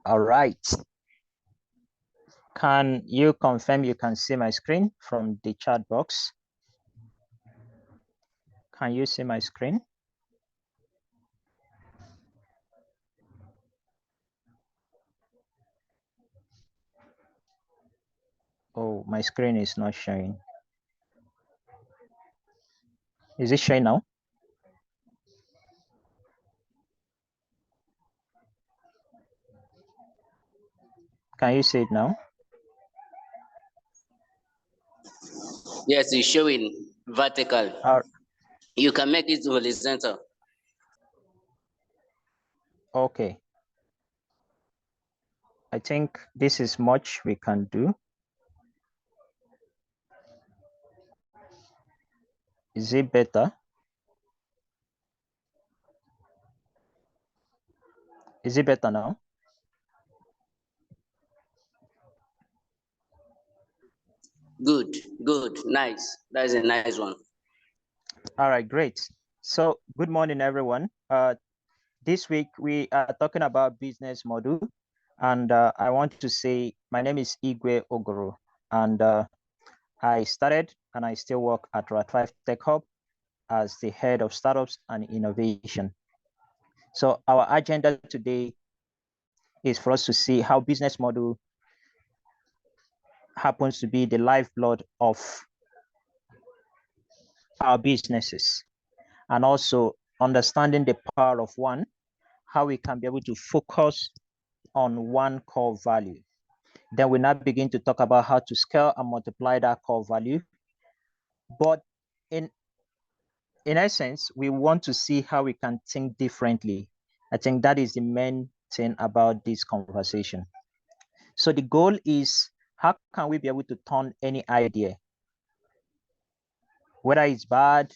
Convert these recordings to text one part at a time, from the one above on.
All right. Can you confirm you can see my screen from the chat box? Can you see my screen? Oh, my screen is not showing. Is it showing now? Can you see it now? Yes, it's showing vertical. You can make it horizontal. Okay. I think this is much we can do. Is it better? Is it better now? Good, good, nice. That is a nice one. All right, great. So good morning, everyone. This week we are talking about business model, and I want to say my name is Igwe Ogoro, and I started and I still work at Rat5 Tech Hub as the head of startups and innovation. So our agenda today is for us to see how business model happens to be the lifeblood of our businesses, and also understanding the power of one, how we can be able to focus on one core value. Then we now begin to talk about how to scale and multiply that core value. But in essence, we want to see how we can think differently. I think that is the main thing about this conversation. So the goal is, how can we be able to turn any idea, whether it's bad,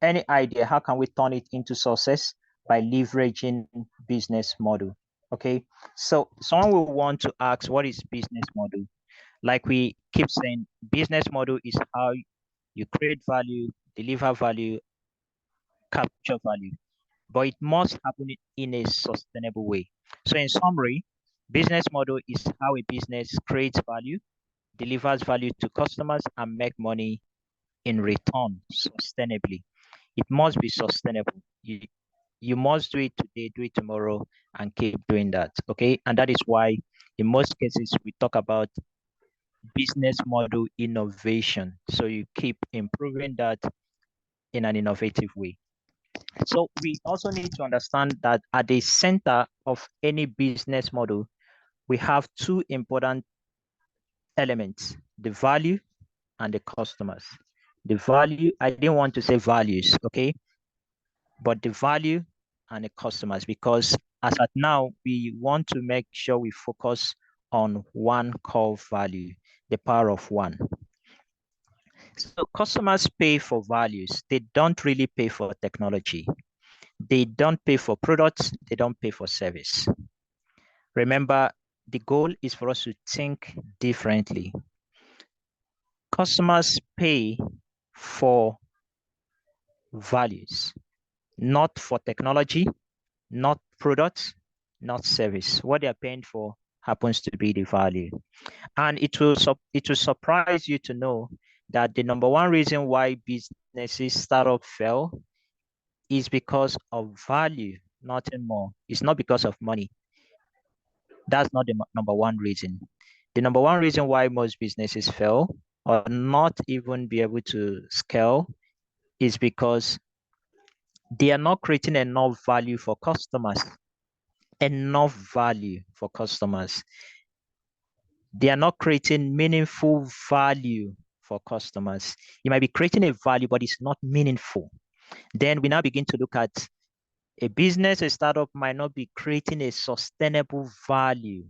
any idea, how can we turn it into success by leveraging business model? Okay, so someone will want to ask, what is business model? Like we keep saying, business model is how you create value, deliver value, capture value, but it must happen in a sustainable way. So in summary, business model is how a business creates value, delivers value to customers, and make money in return sustainably. It must be sustainable. You must do it today, do it tomorrow, and keep doing that. Okay. And that is why in most cases we talk about business model innovation. So you keep improving that in an innovative way. So we also need to understand that at the center of any business model, we have two important elements, the value and the customers. The value, I didn't want to say values, okay? But the value and the customers, because as at now, we want to make sure we focus on one core value, the power of one. So customers pay for values. They don't really pay for technology. They don't pay for products. They don't pay for service. Remember, the goal is for us to think differently. Customers pay for values, not for technology, not products, not service. What they're paying for happens to be the value. And it will surprise you to know that the number one reason why businesses startup fail is because of value, nothing more. It's not because of money. That's not the number one reason. The number one reason why most businesses fail or not even be able to scale is because they are not creating enough value for customers. Enough value for customers. They are not creating meaningful value for customers. You might be creating a value, but it's not meaningful. Then we now begin to look at a business, a startup might not be creating a sustainable value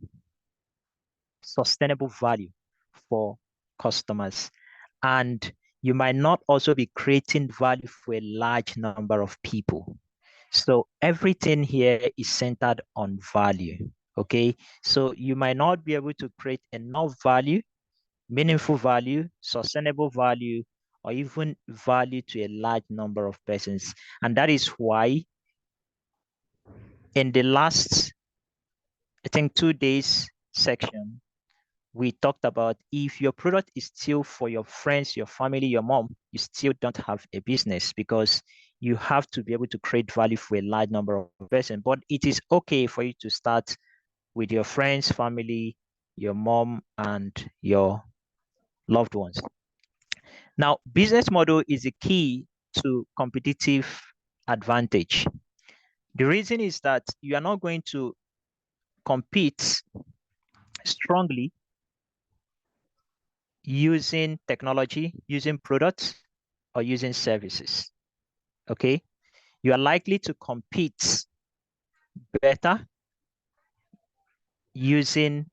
for customers. And you might not also be creating value for a large number of people. So everything here is centered on value, okay? So you might not be able to create enough value, meaningful value, sustainable value, or even value to a large number of persons. And that is why in the last, I think, 2 days section, we talked about if your product is still for your friends, your family, your mom, you still don't have a business because you have to be able to create value for a large number of persons. But it is okay for you to start with your friends, family, your mom, and your loved ones. Now, business model is a key to competitive advantage. The reason is that you are not going to compete strongly using technology, using products, or using services. Okay. You are likely to compete better using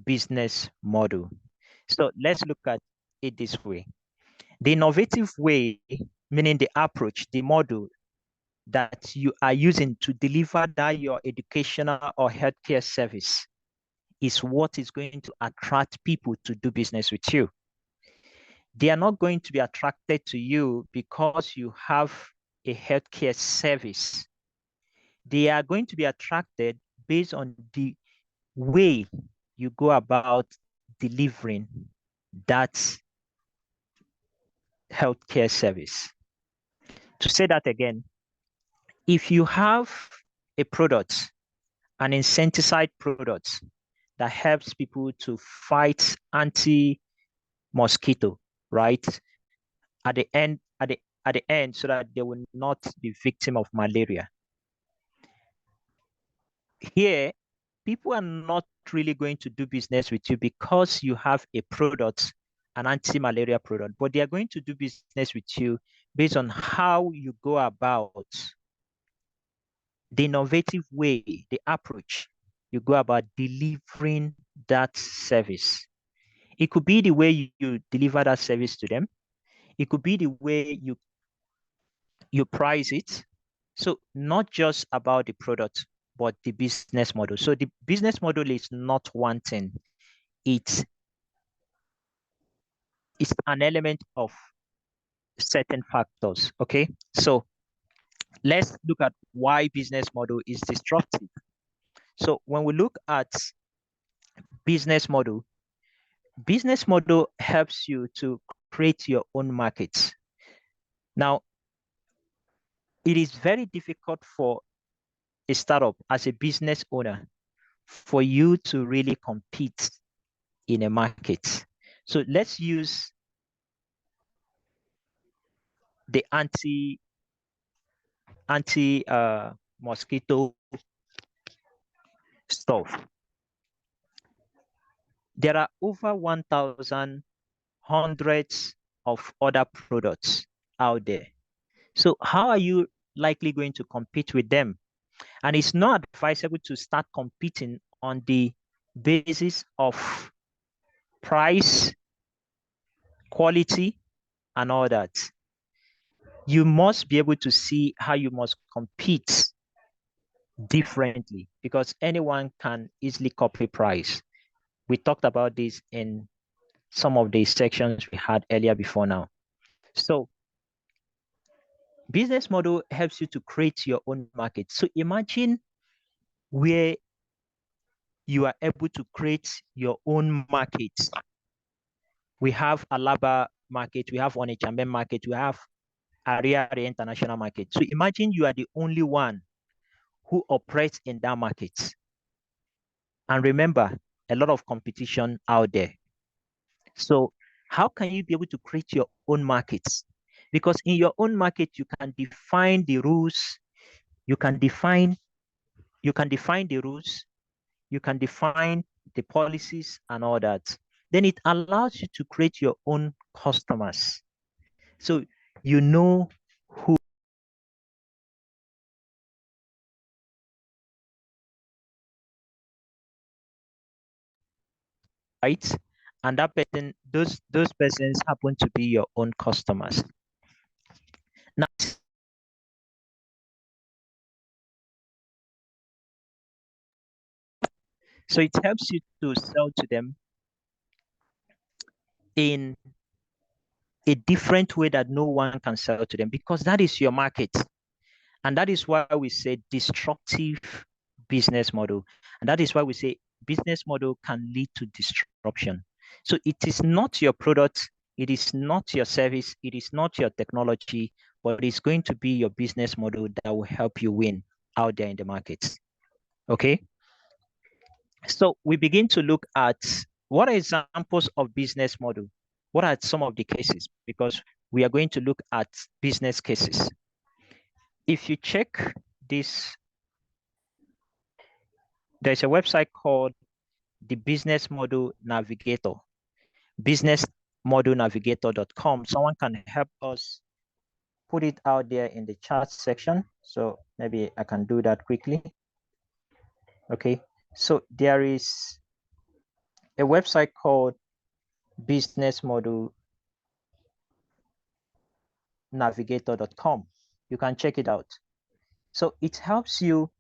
business model. So let's look at it this way. The innovative way, meaning the approach, the model that you are using to deliver that your educational or healthcare service is what is going to attract people to do business with you. They are not going to be attracted to you because you have a healthcare service. They are going to be attracted based on the way you go about delivering that healthcare service. To say that again, if you have a product, an insecticide product that helps people to fight anti-mosquito, right? At the end, so that they will not be victim of malaria. Here, people are not really going to do business with you because you have a product, an anti-malaria product, but they are going to do business with you based on how you go about the innovative way, the approach you go about delivering that service. It could be the way you deliver that service to them. It could be the way you price it. So not just about the product, but the business model. So the business model is not one thing. It's an element of certain factors. Okay. So let's look at why business model is disruptive. So when we look at business model, business model helps you to create your own markets. Now, it is very difficult for a startup as a business owner for you to really compete in a market. So let's use the anti mosquito stuff. There are over 1,000 hundreds of other products out there. So how are you likely going to compete with them? And it's not advisable to start competing on the basis of price, quality, and all that. You must be able to see how you must compete differently because anyone can easily copy price. We talked about this in some of the sections we had earlier before now. So business model helps you to create your own market. So imagine where you are able to create your own market. We have Alaba market, we have Onitsha market, we have Area International market. So imagine you are the only one who operates in that market. And remember, a lot of competition out there. So how can you be able to create your own markets? Because in your own market, you can define the rules, you can define the rules, you can define the policies and all that. Then it allows you to create your own customers. So you know who, right? And that person, those persons happen to be your own customers. Now, so it helps you to sell to them in a different way that no one can sell to them, because that is your market. And that is why we say disruptive business model. And that is why we say business model can lead to disruption. So it is not your product, it is not your service, it is not your technology, but it's going to be your business model that will help you win out there in the markets. Okay. So we begin to look at what are examples of business model? What are some of the cases? Because we are going to look at business cases. If you check this, there's a website called the Business Model Navigator, businessmodelnavigator.com. Someone can help us put it out there in the chat section. So maybe I can do that quickly. Okay, so there is a website called businessmodelnavigator.com. You can check it out. So it helps you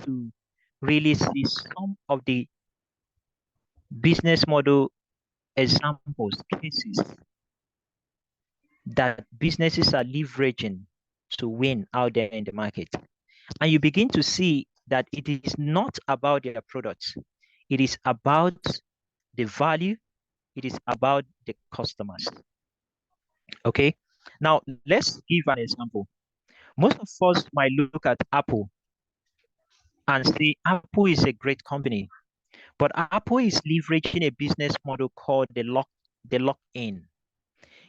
to really see some of the business model examples, cases that businesses are leveraging to win out there in the market. And you begin to see that it is not about their products. It is about the value. It is about the customers. Okay. Now, let's give an example. Most of us might look at Apple and say Apple is a great company, but Apple is leveraging a business model called the lock-in.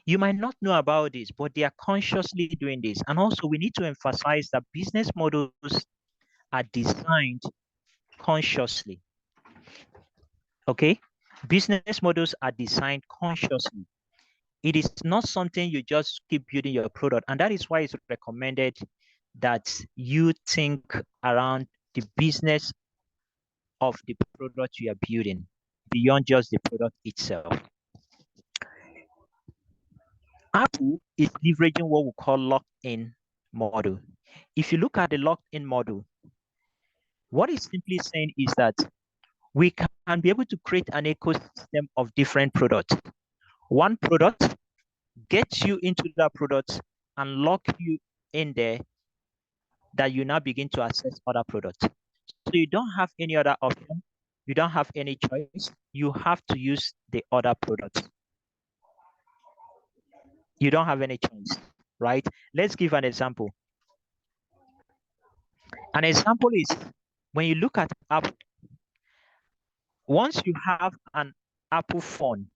You might not know about this, but they are consciously doing this. And also, we need to emphasize that business models are designed consciously. Okay? Business models are designed consciously. It is not something you just keep building your product. And that is why it's recommended that you think around the business of the product you are building beyond just the product itself. Apple is leveraging what we call locked-in model. If you look at the locked-in model, what it's simply saying is that we can be able to create an ecosystem of different products. One product gets you into that product and lock you in there, that you now begin to access other products. So you don't have any other option. You don't have any choice. You have to use the other products. You don't have any choice, right? Let's give an example. An example is when you look at Apple, once you have an Apple phone,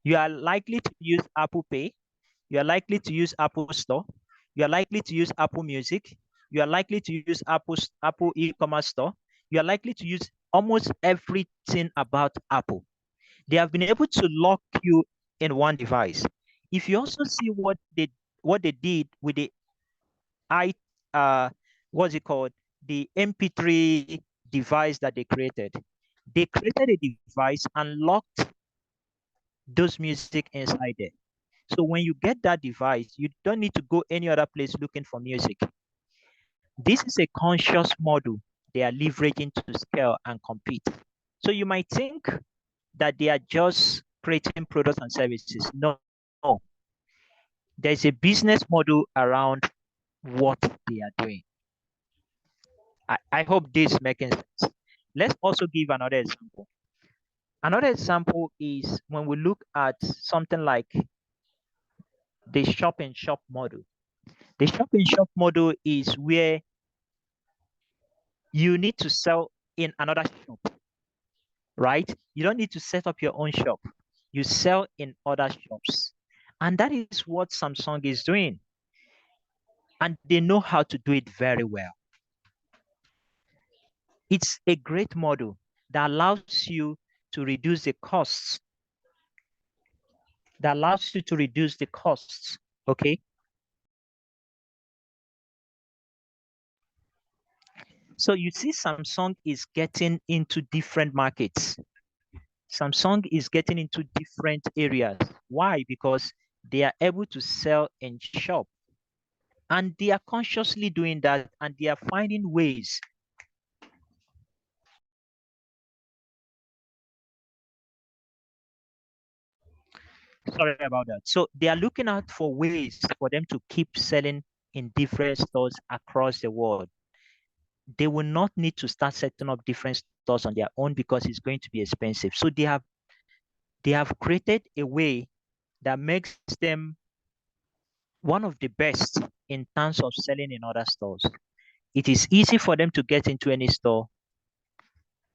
you are likely to use Apple Pay, you are likely to use Apple Store, you are likely to use Apple Music, you are likely to use Apple e-commerce store, you are likely to use almost everything about Apple. They have been able to lock you in one device. If you also see what they did with the what's it called? The MP3 device that they created. They created a device and locked those music inside there. So when you get that device, you don't need to go any other place looking for music. This is a conscious model they are leveraging to scale and compete. So you might think that they are just creating products and services. No. There's a business model around what they are doing. I hope this is making sense. Let's also give another example. Another example is when we look at something like the shop and shop model. The shop and shop model is where you need to sell in another shop, right? You don't need to set up your own shop. You sell in other shops. And that is what Samsung is doing. And they know how to do it very well. It's a great model that allows you to reduce the costs. Okay? So you see Samsung is getting into different markets. Samsung is getting into different areas. Why? Because they are able to sell in shop. And they are consciously doing that, and they are finding ways Sorry about that. So they are looking out for ways for them to keep selling in different stores across the world. They will not need to start setting up different stores on their own because it's going to be expensive. So they have created a way that makes them one of the best in terms of selling in other stores. It is easy for them to get into any store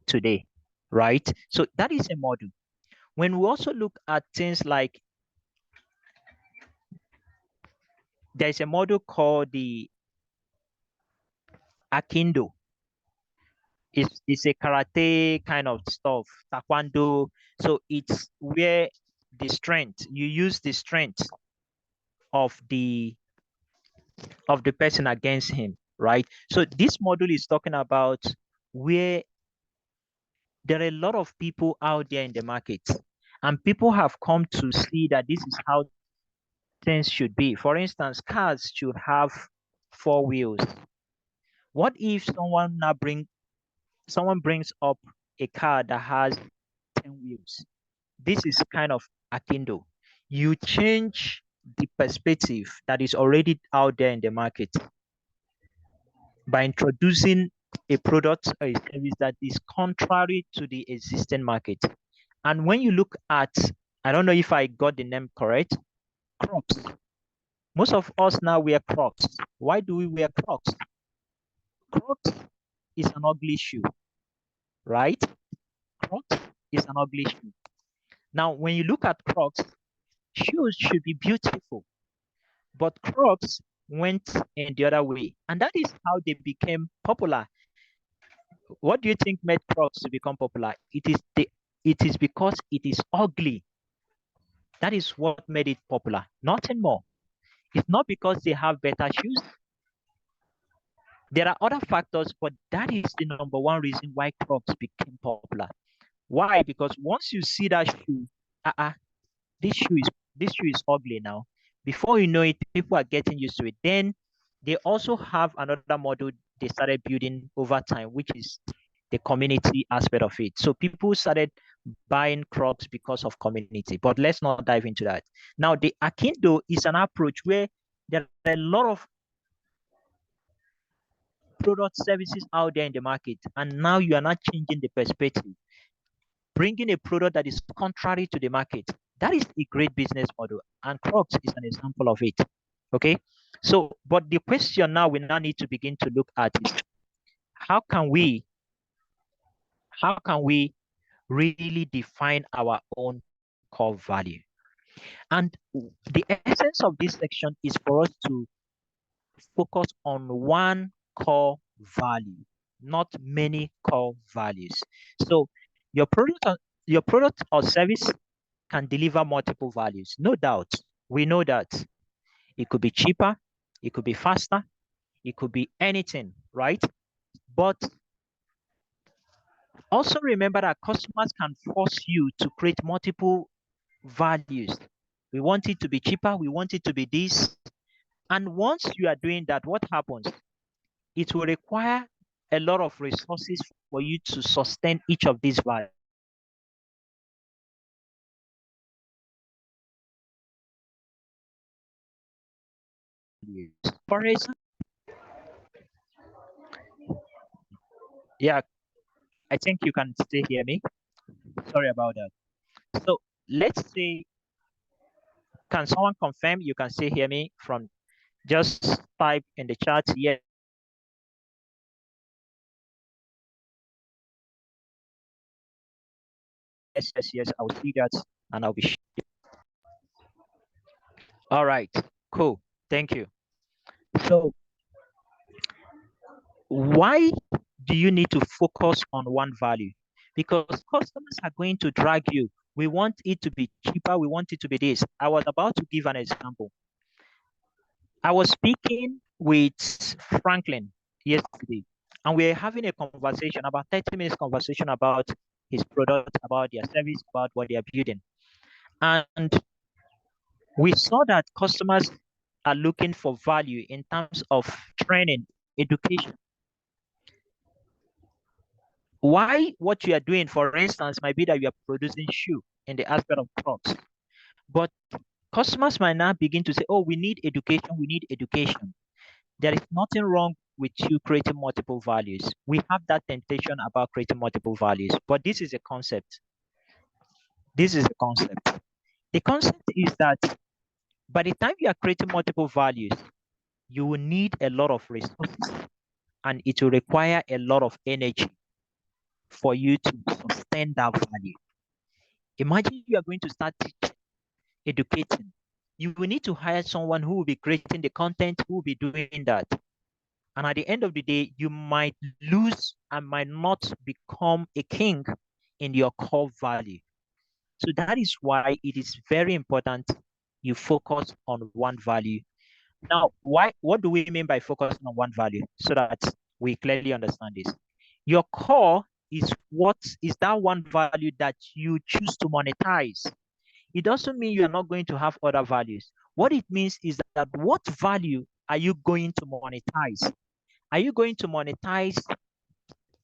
today, right? So that is a model. When we also look at things like there's a model called the Akindo. It's a karate kind of stuff, taekwondo. So it's where the strength, you use the strength of the person against him, right? So this model is talking about where there are a lot of people out there in the market, and people have come to see that this is how things should be. For instance, cars should have four wheels. What if someone brings up a car that has 10 wheels? This is kind of akindo. You change the perspective that is already out there in the market by introducing a product or a service that is contrary to the existing market. And when you look at, I don't know if I got the name correct, Crocs. Most of us now wear Crocs. Why do we wear Crocs? Crocs is an ugly shoe, right? Crocs is an ugly shoe. Now, when you look at Crocs, shoes should be beautiful, but Crocs went in the other way, and that is how they became popular. What do you think made Crocs to become popular? It is because it is ugly. That is what made it popular. Nothing more. It's not because they have better shoes. There are other factors, but that is the number one reason why Crocs became popular. Why? Because once you see that shoe, uh-uh, this shoe is this shoe is ugly now. Before you know it, people are getting used to it. Then they also have another model they started building over time, which is the community aspect of it. So people started buying Crocs because of community. But let's not dive into that. Now, the Akindo is an approach where there are a lot of product services out there in the market, and now you are not changing the perspective, bringing a product that is contrary to the market. That is a great business model, and Crocs is an example of it. Okay, so but the question now we now need to begin to look at is how can we how can we really define our own core value? And the essence of this section is for us to focus on one core value, not many core values. So your product or service can deliver multiple values. No doubt. We know that it could be cheaper, it could be faster, it could be anything, right? But also remember that customers can force you to create multiple values. We want it to be cheaper, we want it to be this. And once you are doing that, what happens? It will require a lot of resources for you to sustain each of these values. For example, yeah, I think you can still hear me. Sorry about that. So let's say, can someone confirm you can still hear me from just type in the chat? Yes, yes, I'll see that and I'll be sure. All right, cool. Thank you. So why do you need to focus on one value? Because customers are going to drag you. We want it to be cheaper. We want it to be this. I was about to give an example. I was speaking with Franklin yesterday, and we are having a conversation, about 30 minutes conversation about his product, about their service, about what they are building. And we saw that customers are looking for value in terms of training, education. Why what you are doing, for instance, might be that you are producing shoe in the aspect of crops. But customers might now begin to say, oh, we need education, we need education. There is nothing wrong with you creating multiple values. We have that temptation about creating multiple values, but this is a concept. This is a concept. The concept is that by the time you are creating multiple values, you will need a lot of resources and it will require a lot of energy for you to sustain that value. Imagine you are going to start educating. You will need to hire someone who will be creating the content, who will be doing that. And at the end of the day, you might lose and might not become a king in your core value. So that is why it is very important you focus on one value. Now, what do we mean by focusing on one value so that we clearly understand this? Your core is what is that one value that you choose to monetize. It doesn't mean you are not going to have other values. What it means is that what value are you going to monetize? Are you going to monetize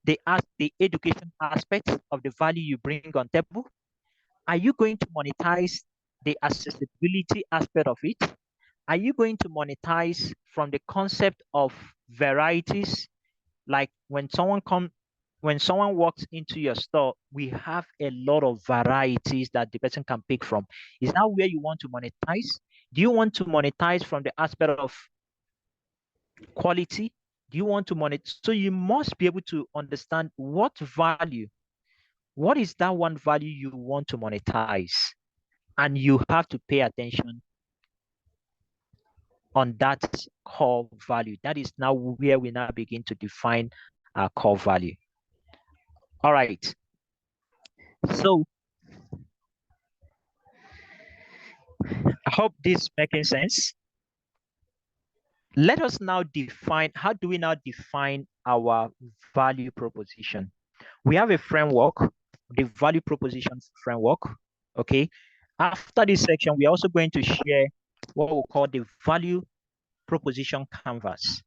the education aspect of the value you bring on table? Are you going to monetize the accessibility aspect of it? Are you going to monetize from the concept of varieties? Like when someone walks into your store, we have a lot of varieties that the person can pick from. Is that where you want to monetize? Do you want to monetize from the aspect of quality? Do you want to monetize? So you must be able to understand what value, what is that one value you want to monetize? And you have to pay attention on that core value. That is now where we now begin to define our core value. All right. So I hope this is making sense. Let us now define, how do we now define our value proposition? We have a framework, the value proposition framework, okay? After this section, we're also going to share what we call the value proposition canvas,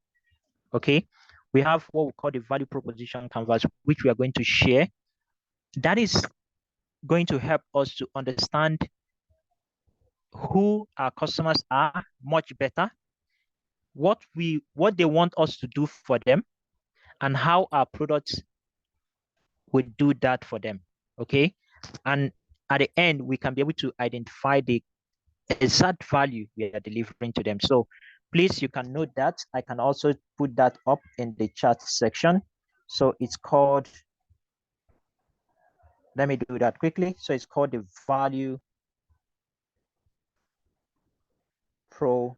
okay? We have what we call the value proposition canvas, which we are going to share. That is going to help us to understand who our customers are much better, what they want us to do for them, and how our products would do that for them. Okay. And at the end, we can be able to identify the exact value we are delivering to them. So please, you can note that. I can also put that up in the chat section. So it's called, let me do that quickly. So it's called the value proposition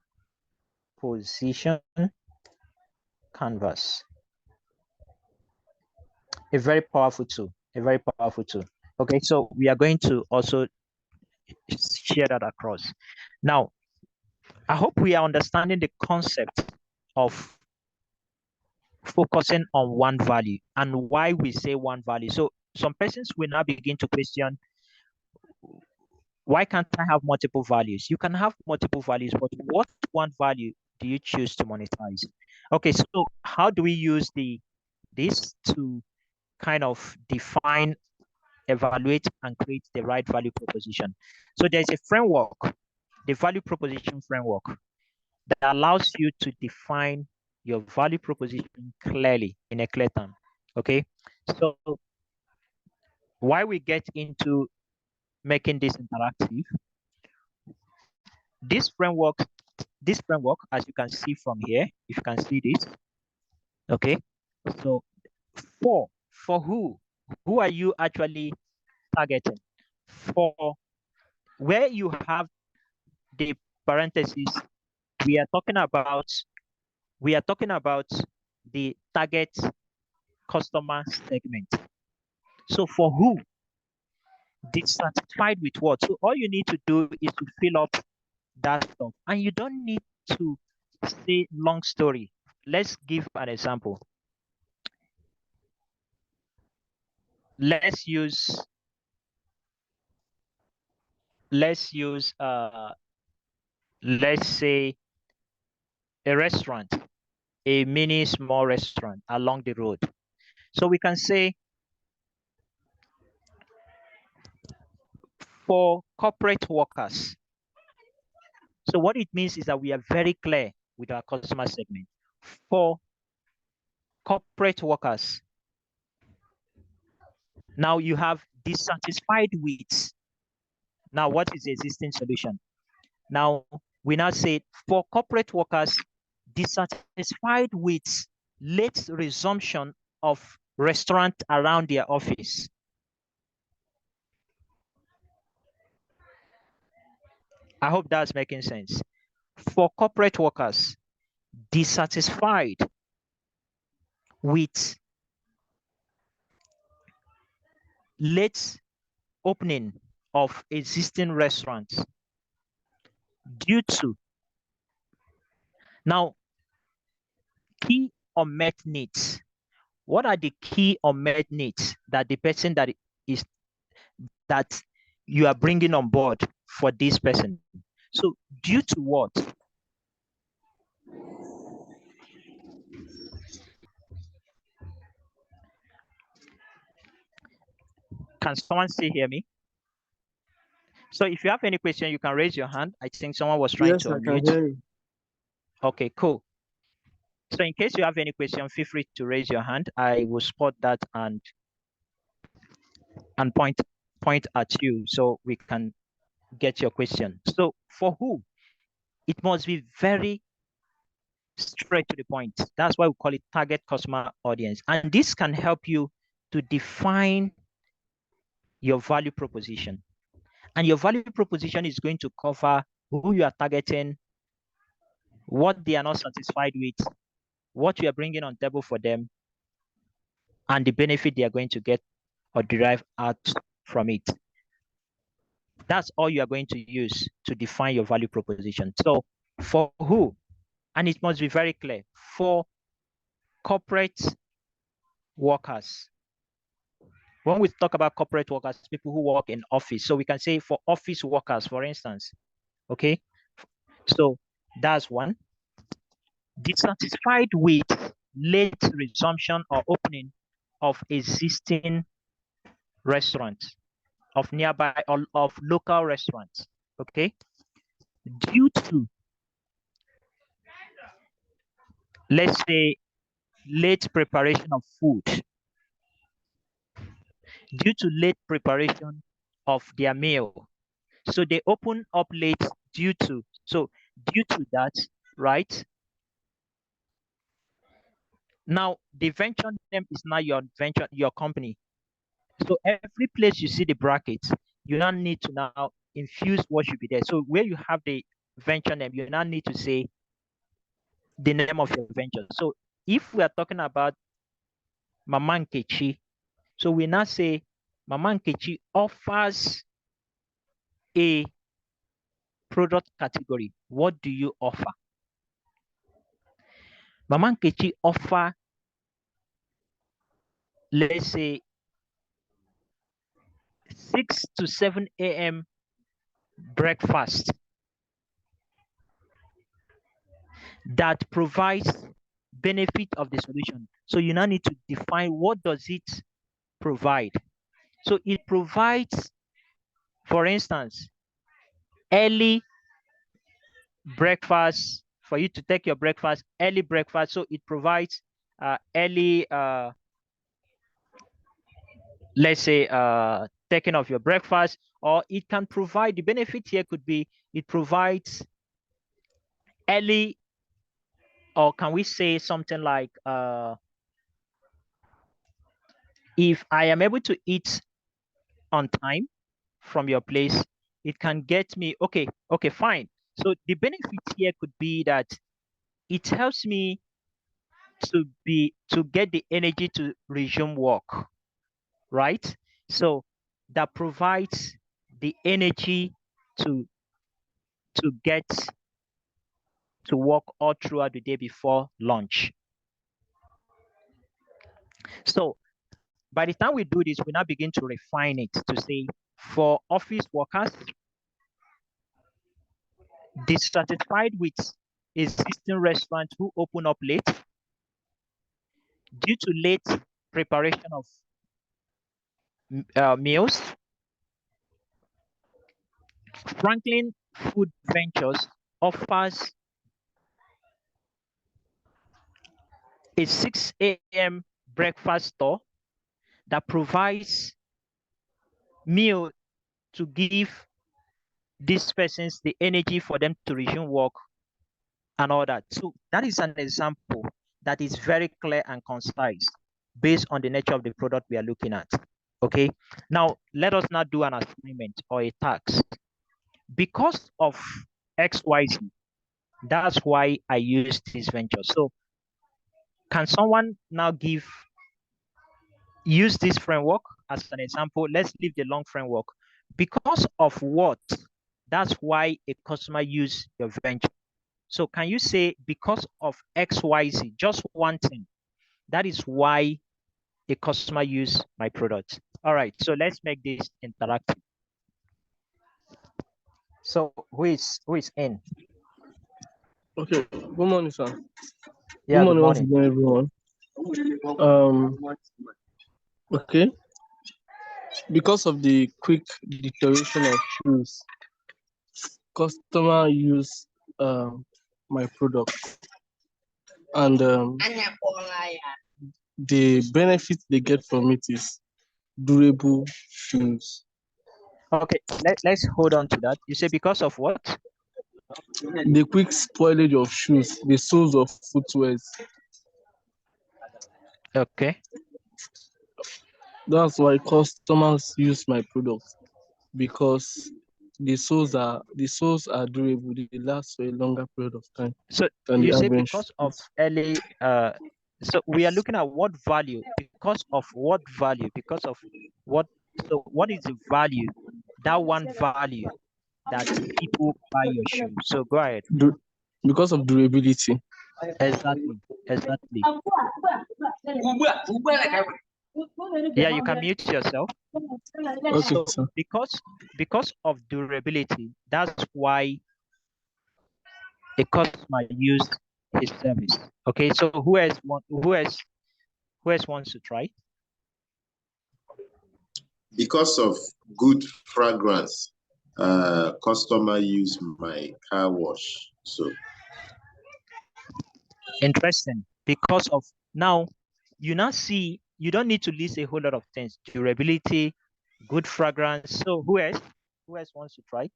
canvas. A very powerful tool, a very powerful tool. Okay, so we are going to also share that across. Now, I hope we are understanding the concept of focusing on one value and why we say one value. So some persons will now begin to question, why can't I have multiple values? You can have multiple values, but what one value do you choose to monetize? Okay, so how do we use this to kind of define, evaluate, and create the right value proposition? So there's a framework, the value proposition framework, that allows you to define your value proposition clearly in a clear term. Okay, so why we get into making this interactive, this framework, as you can see from here, if you can see this, okay, so for who are you actually targeting? For where you have the parentheses, we are talking about the target customer segment. So for who, dissatisfied with what? So all you need to do is to fill up that stuff, and you don't need to say long story. Let's give an example. Let's use let's say a restaurant, a mini small restaurant along the road. So we can say, for corporate workers, So what it means is that we are very clear with our customer segment. For corporate workers, now you have dissatisfied with. Now, what is the existing solution? Now, we now say for corporate workers dissatisfied with late resumption of restaurant around their office. I hope that's making sense. For corporate workers dissatisfied with late opening of existing restaurants due to now key unmet needs. What are the key unmet needs that the person that you are bringing on board for this person? So due to what? Can someone still hear me? So if you have any question, you can raise your hand. I think someone was trying to unmute. Yes, I can hear you. Okay, cool. So in case you have any question, feel free to raise your hand. I will spot that and point at you so we can get your question. So for who? It must be very straight to the point. That's why we call it target customer audience. And this can help you to define your value proposition. And your value proposition is going to cover who you are targeting, what they are not satisfied with, what you are bringing on table for them, and the benefit they are going to get or derive out from it. That's all you are going to use to define your value proposition. So for who? And it must be very clear. For corporate workers. When we talk about corporate workers, people who work in office. So we can say for office workers, for instance. Okay. So that's one. Dissatisfied with late resumption or opening of existing restaurants, of nearby or of local restaurants. Okay. Due to, let's say, late preparation of food, due to late preparation of their meal. So they open up late due to, so due to that, right? Now the venture name is now your venture, your company. So every place you see the brackets, you now need to now infuse what should be there. So where you have the venture name, you now need to say the name of your venture. So if we are talking about Mama Nkechi, so we now say Mama Nkechi offers a product category. What do you offer? Mama Nkechi offer, let's say, 6 to 7 a.m. breakfast that provides benefit of the solution. So you now need to define what does it provide. So it provides, for instance, early breakfast for you to take your breakfast, early breakfast. So it provides early, let's say, taking of your breakfast, or it can provide, the benefit here could be it provides early, or can we say something like, if I am able to eat on time from your place, it can get me, okay, fine. So the benefit here could be that it helps me to get the energy to resume work, right? So that provides the energy to get to work all throughout the day before lunch. So by the time we do this, we now begin to refine it to say for office workers, dissatisfied with existing restaurants who open up late due to late preparation of meals. Franklin Food Ventures offers a 6 a.m. breakfast store that provides meal to give these persons the energy for them to resume work and all that. So that is an example that is very clear and concise based on the nature of the product we are looking at. Okay. Now let us now do an assignment or a task. Because of XYZ, that's why I used this venture. So can someone now use this framework as an example? Let's leave the long framework. Because of what? That's why a customer use your venture. So can you say because of XYZ, just one thing, that is why a customer use my product? All right, so let's make this interactive. So who is in? Okay, good morning, sir. Yeah, good morning, good morning. Everyone. Okay. Because of the quick deterioration of shoes, customer use my product, and the benefit they get from it is durable shoes. Okay, let's hold on to that. You say because of what? The quick spoilage of shoes, the soles of footwear. Okay. That's why customers use my product, because the soles are durable. They last for a longer period of time. So than you the say average. because of early so we are looking at what value, because of what value, because of what, so what is the value, that one value that people buy your shoe? So go ahead. Because of durability. Exactly. Yeah, you can mute yourself. Okay, So sir. because of durability, that's why a customer use his service. Okay, so who else wants to try? Because of good fragrance, customer use my car wash. So interesting. Because of, now you now see, you don't need to list a whole lot of things: durability, good fragrance. So who else wants to try?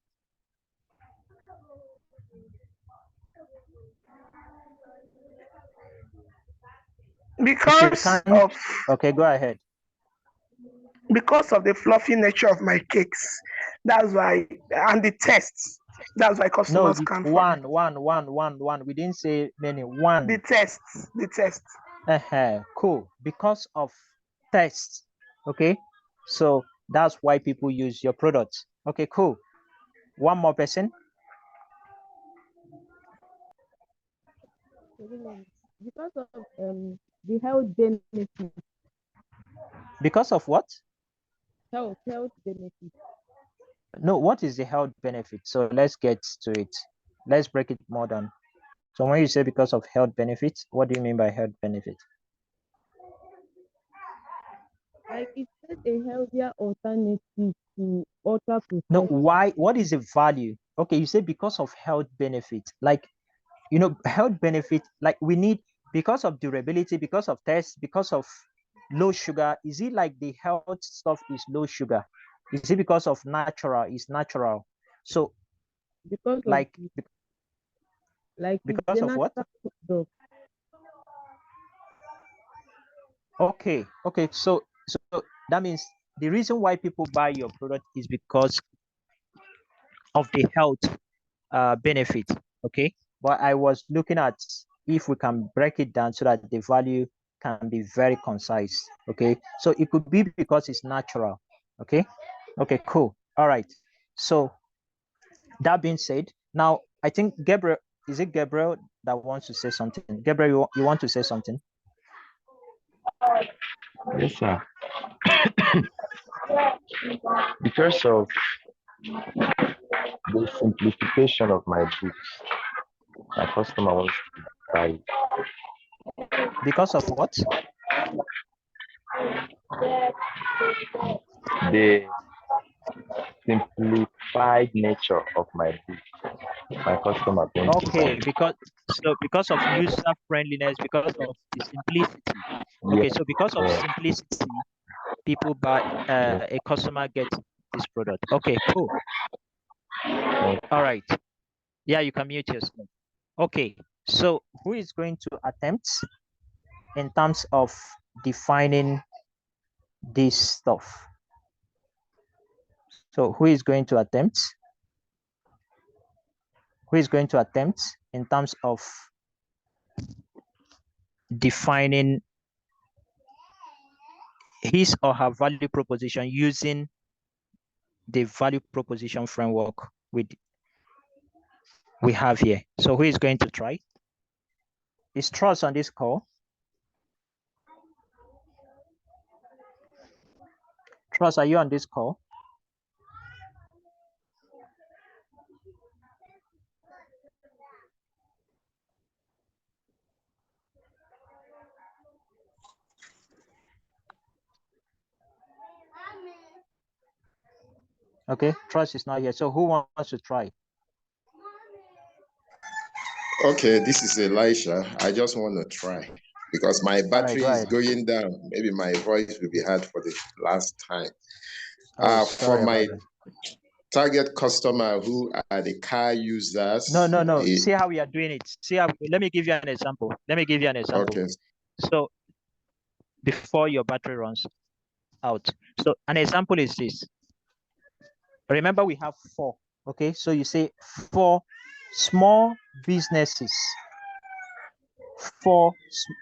Because of, okay, go ahead. Because of the fluffy nature of my cakes, that's why, and the tests, that's why customers come for one. We didn't say many. One. The tests. Cool. Because of tests. Okay. So that's why people use your products. Okay, cool. One more person. Because of the health benefits. Because of what? Health benefits. No, what is the health benefit? So let's get to it. Let's break it more down. So when you say because of health benefits, what do you mean by health benefit? Like it's a healthier alternative to ultra processed. No, why? What is the value? Okay, you say because of health benefit. Like, you know, health benefit, like we need, because of durability, because of tests, because of low sugar. Is it like the health stuff is low sugar? Is it because of natural? Is natural? So because like of, because of what? Product. Okay, so that means the reason why people buy your product is because of the health benefit. Okay, but I was looking at if we can break it down so that the value can be very concise. Okay, so it could be because it's natural. Okay, cool. All right, so that being said, now I think Gabriel, is it Gabriel that wants to say something? Gabriel, you want to say something? Yes, sir. Because of the simplification of my books, my customer wants to buy it. Because of what? The simplified nature of my book. My customer going to Okay, find. because of user friendliness, because of the simplicity. Okay, Yes, so because of yes, simplicity, people buy yes, a customer gets this product. Okay, cool. yes. All right. Yeah, you can mute yourself. Okay, so who is going to attempt in terms of defining this stuff? So who is going to attempt? Who is going to attempt in terms of defining his or her value proposition using the value proposition framework we have here? So who is going to try? Is Trust on this call? Trust, are you on this call? Okay, Trust is not here. So who wants to try? Okay, this is Elisha. I just want to try because my All right, battery go is ahead. going down. Maybe my voice will be heard for the last time. Oh, For sorry my about that. target customer who are the car users. No. See how we are doing it. Let me give you an example. Okay. So before your battery runs out. So an example is this. Remember, we have 4. Okay, so you say 4 small businesses.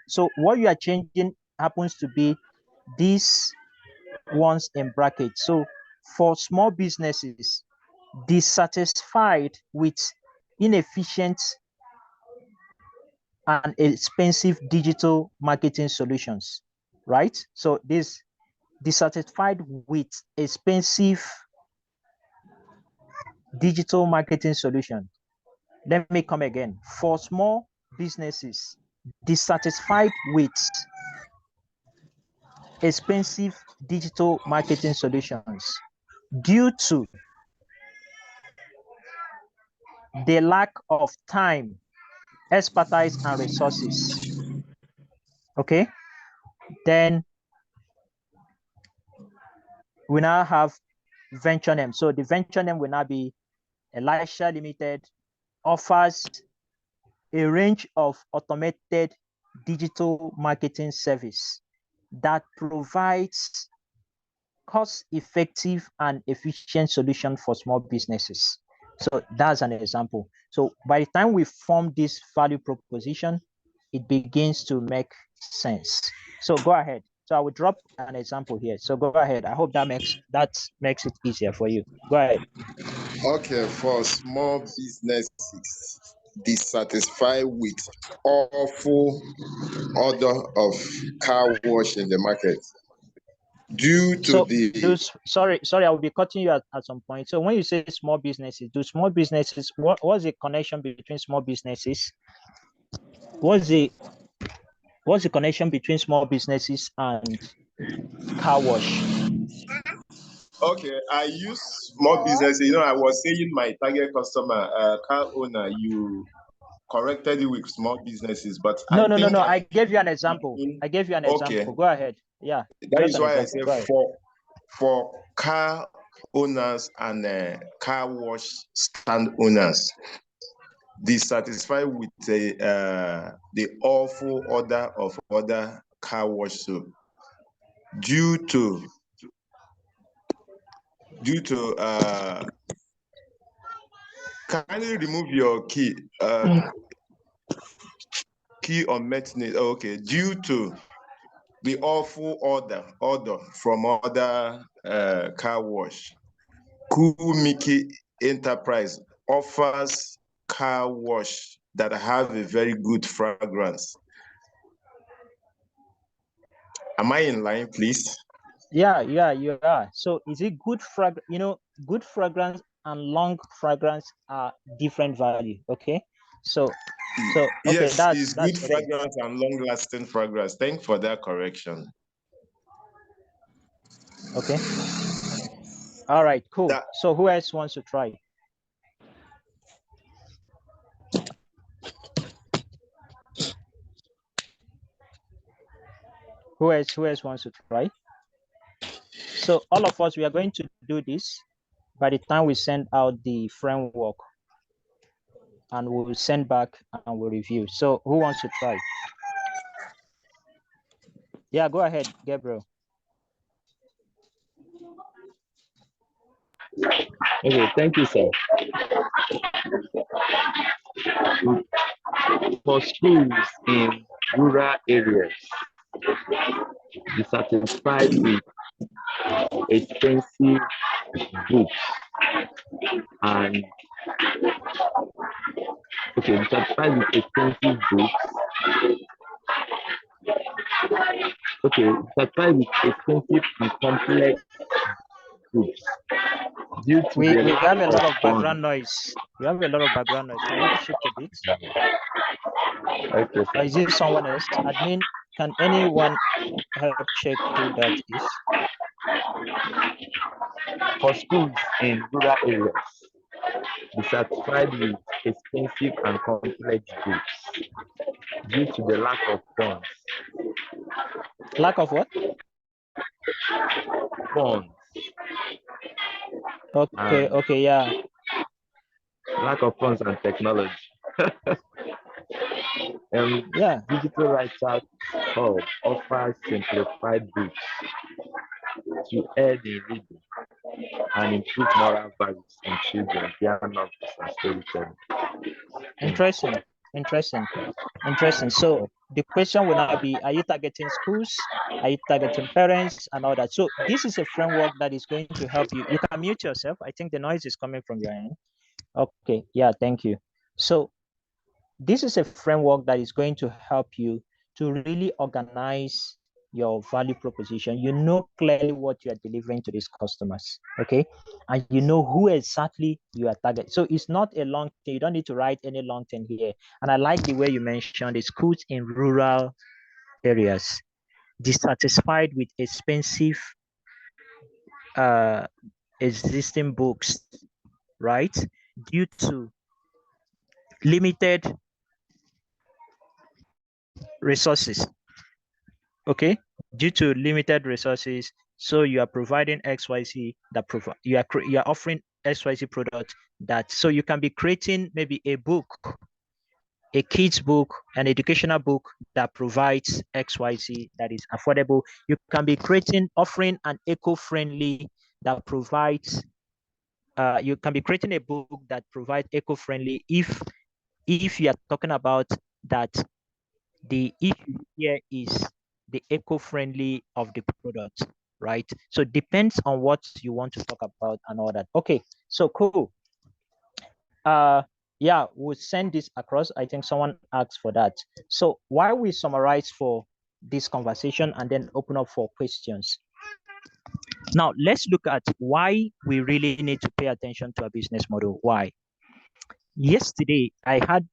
So what you are changing happens to be these ones in brackets. So for small businesses dissatisfied with inefficient and expensive digital marketing solutions, right? So this dissatisfied with expensive digital marketing solution. Let me come again. For small businesses dissatisfied with expensive digital marketing solutions due to the lack of time, expertise, and resources. Okay, then we now have venture name. So the venture name will now be Elisha Limited offers a range of automated digital marketing service that provides cost-effective and efficient solution for small businesses. So that's an example. So by the time we form this value proposition, it begins to make sense. So go ahead. So I will drop an example here. So go ahead. I hope that makes it easier for you. Go ahead. Okay, for small businesses dissatisfied with awful order of car wash in the market due to So the sorry, I will be cutting you at some point. So when you say small businesses, what's the connection between small businesses? What's the connection between small businesses and car wash? Okay, I use small business. I was saying my target customer, car owner, you corrected it with small businesses, but No. I think I gave you an example. Okay, Go ahead. Yeah, that just is an why I example. say Go ahead. for car owners and car wash stand owners dissatisfied with the awful order of other car wash soap due to kindly remove your key on maintenance. Okay, due to the awful order from other car wash. Cool Mickey Enterprise offers car wash that have a very good fragrance. Am I in line, please? Yeah, you are. So is it good good fragrance and long fragrance are different value. Okay. So okay, Yes, it's good that's okay. fragrance and long-lasting fragrance. Thanks for that correction. Okay. All right, cool. So who else wants to try? Who else wants to try? So all of us, we are going to do this by the time we send out the framework, and we will send back and we'll review. So who wants to try? Yeah, go ahead, Gabriel. Okay, thank you, sir. For schools in rural areas, be satisfied with expensive books and be satisfied with expensive books. Be satisfied with expensive and complex books due to We the have a lack lot of of background noise. We have a lot of background noise. Can you shift a bit? Okay, Or is it someone else? Admin, can anyone help check who that is? For schools in rural areas, be satisfied with expensive and complex books due to the lack of funds. Lack of what? Funds. Okay, yeah. Lack of funds and technology. Yeah. Digital Writers Hub offers simplified books to aid in reading and improve moral values in children via novels and storytelling. Interesting. So the question will now be, are you targeting schools? Are you targeting parents and all that? So this is a framework that is going to help you. You can mute yourself. I think the noise is coming from your end. Okay, yeah, thank you. So this is a framework that is going to help you to really organize your value proposition. You know clearly what you are delivering to these customers, okay? And you know who exactly you are targeting. So it's not a long thing. You don't need to write any long thing here. And I like the way you mentioned the schools in rural areas, dissatisfied with expensive existing books, right? Due to limited resources. Okay, due to limited resources, so you are providing XYZ that provide you are offering XYZ product that, so you can be creating maybe a book, a kid's book, an educational book that provides XYZ that is affordable. You can be offering an eco-friendly that provides you can be creating a book that provides eco-friendly if you are talking about that. The issue here is the eco-friendly of the product, right? So it depends on what you want to talk about and all that. Okay, so cool. Yeah, we'll send this across. I think someone asked for that. So while we summarize for this conversation and then open up for questions. Now let's look at why we really need to pay attention to a business model. Why? Yesterday I had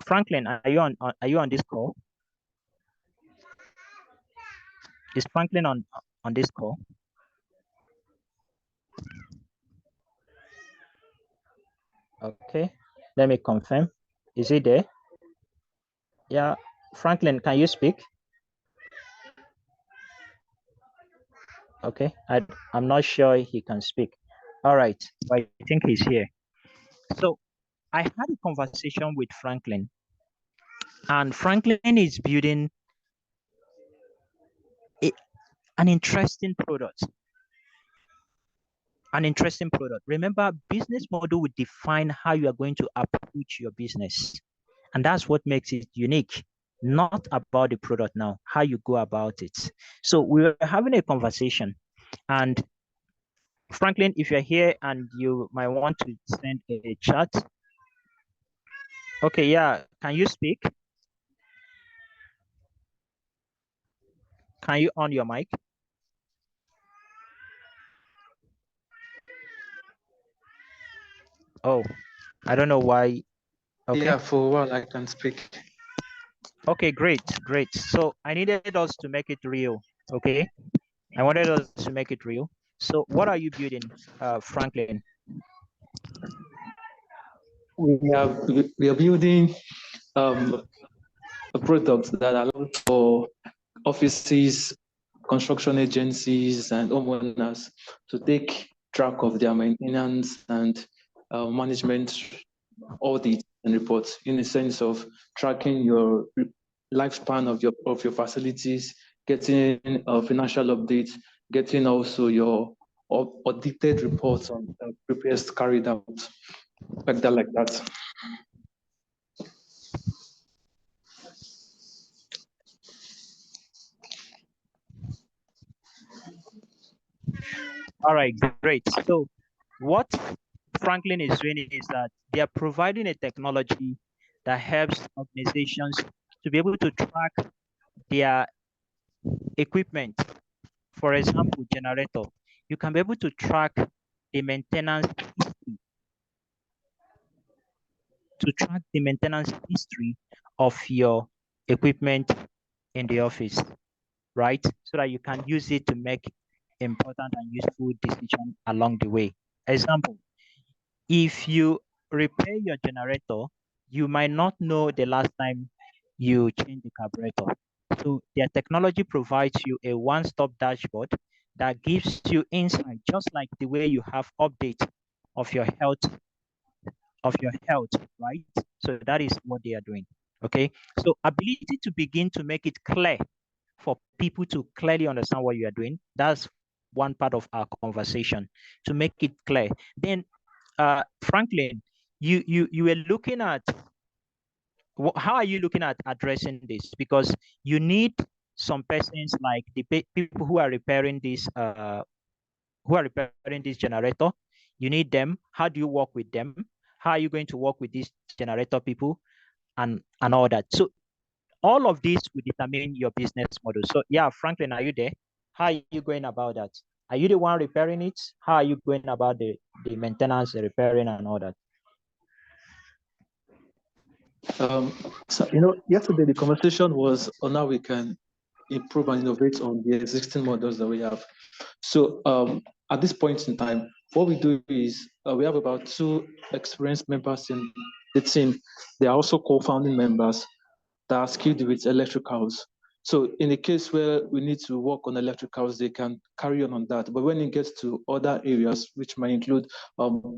Franklin, are you on this call? Is Franklin on this call? Okay, let me confirm. Is he there? Yeah, Franklin, can you speak? Okay, I'm not sure he can speak. All right, but I think he's here. So I had a conversation with Franklin, and Franklin is building an interesting product. Remember, business model will define how you are going to approach your business. And that's what makes it unique. Not about the product now, how you go about it. So we were having a conversation, and Franklin, if you're here and you might want to send a chat. Okay, yeah, can you speak? Can you on your mic? Oh, I don't know why. Okay. Yeah, for a while I can speak. Okay, great. So I needed us to make it real. Okay, I wanted us to make it real. So what are you building, Franklin? We are building a product that allows for offices, construction agencies, and homeowners to take track of their maintenance and management audits and reports, in the sense of tracking your lifespan of your facilities, getting financial updates, getting also your audited reports on repairs carried out, like that. All right, great. So what Franklin is doing is that they are providing a technology that helps organizations to be able to track their equipment. For example, generator. You can be able to track the maintenance history, of your equipment in the office, right? So that you can use it to make important and useful decisions along the way. Example, if you repair your generator, you might not know the last time you changed the carburetor. So their technology provides you a one-stop dashboard that gives you insight, just like the way you have updates of your health, right? So that is what they are doing. Okay. So ability to begin to make it clear for people to clearly understand what you are doing. That's one part of our conversation, to make it clear. Then Franklin, you were looking at how are you looking at addressing this? Because you need some persons like the people who are repairing this generator. You need them. How do you work with them? How are you going to work with these generator people and all that? So all of this will determine your business model. So yeah, Franklin, are you there? How are you going about that? Are you the one repairing it? How are you going about the maintenance, the repairing and all that? So, yesterday the conversation was on how we can improve and innovate on the existing models that we have. So at this point in time, what we do is we have about 2 experienced members in the team. They are also co-founding members that are skilled with electricals. So in the case where we need to work on electricals, they can carry on that. But when it gets to other areas, which might include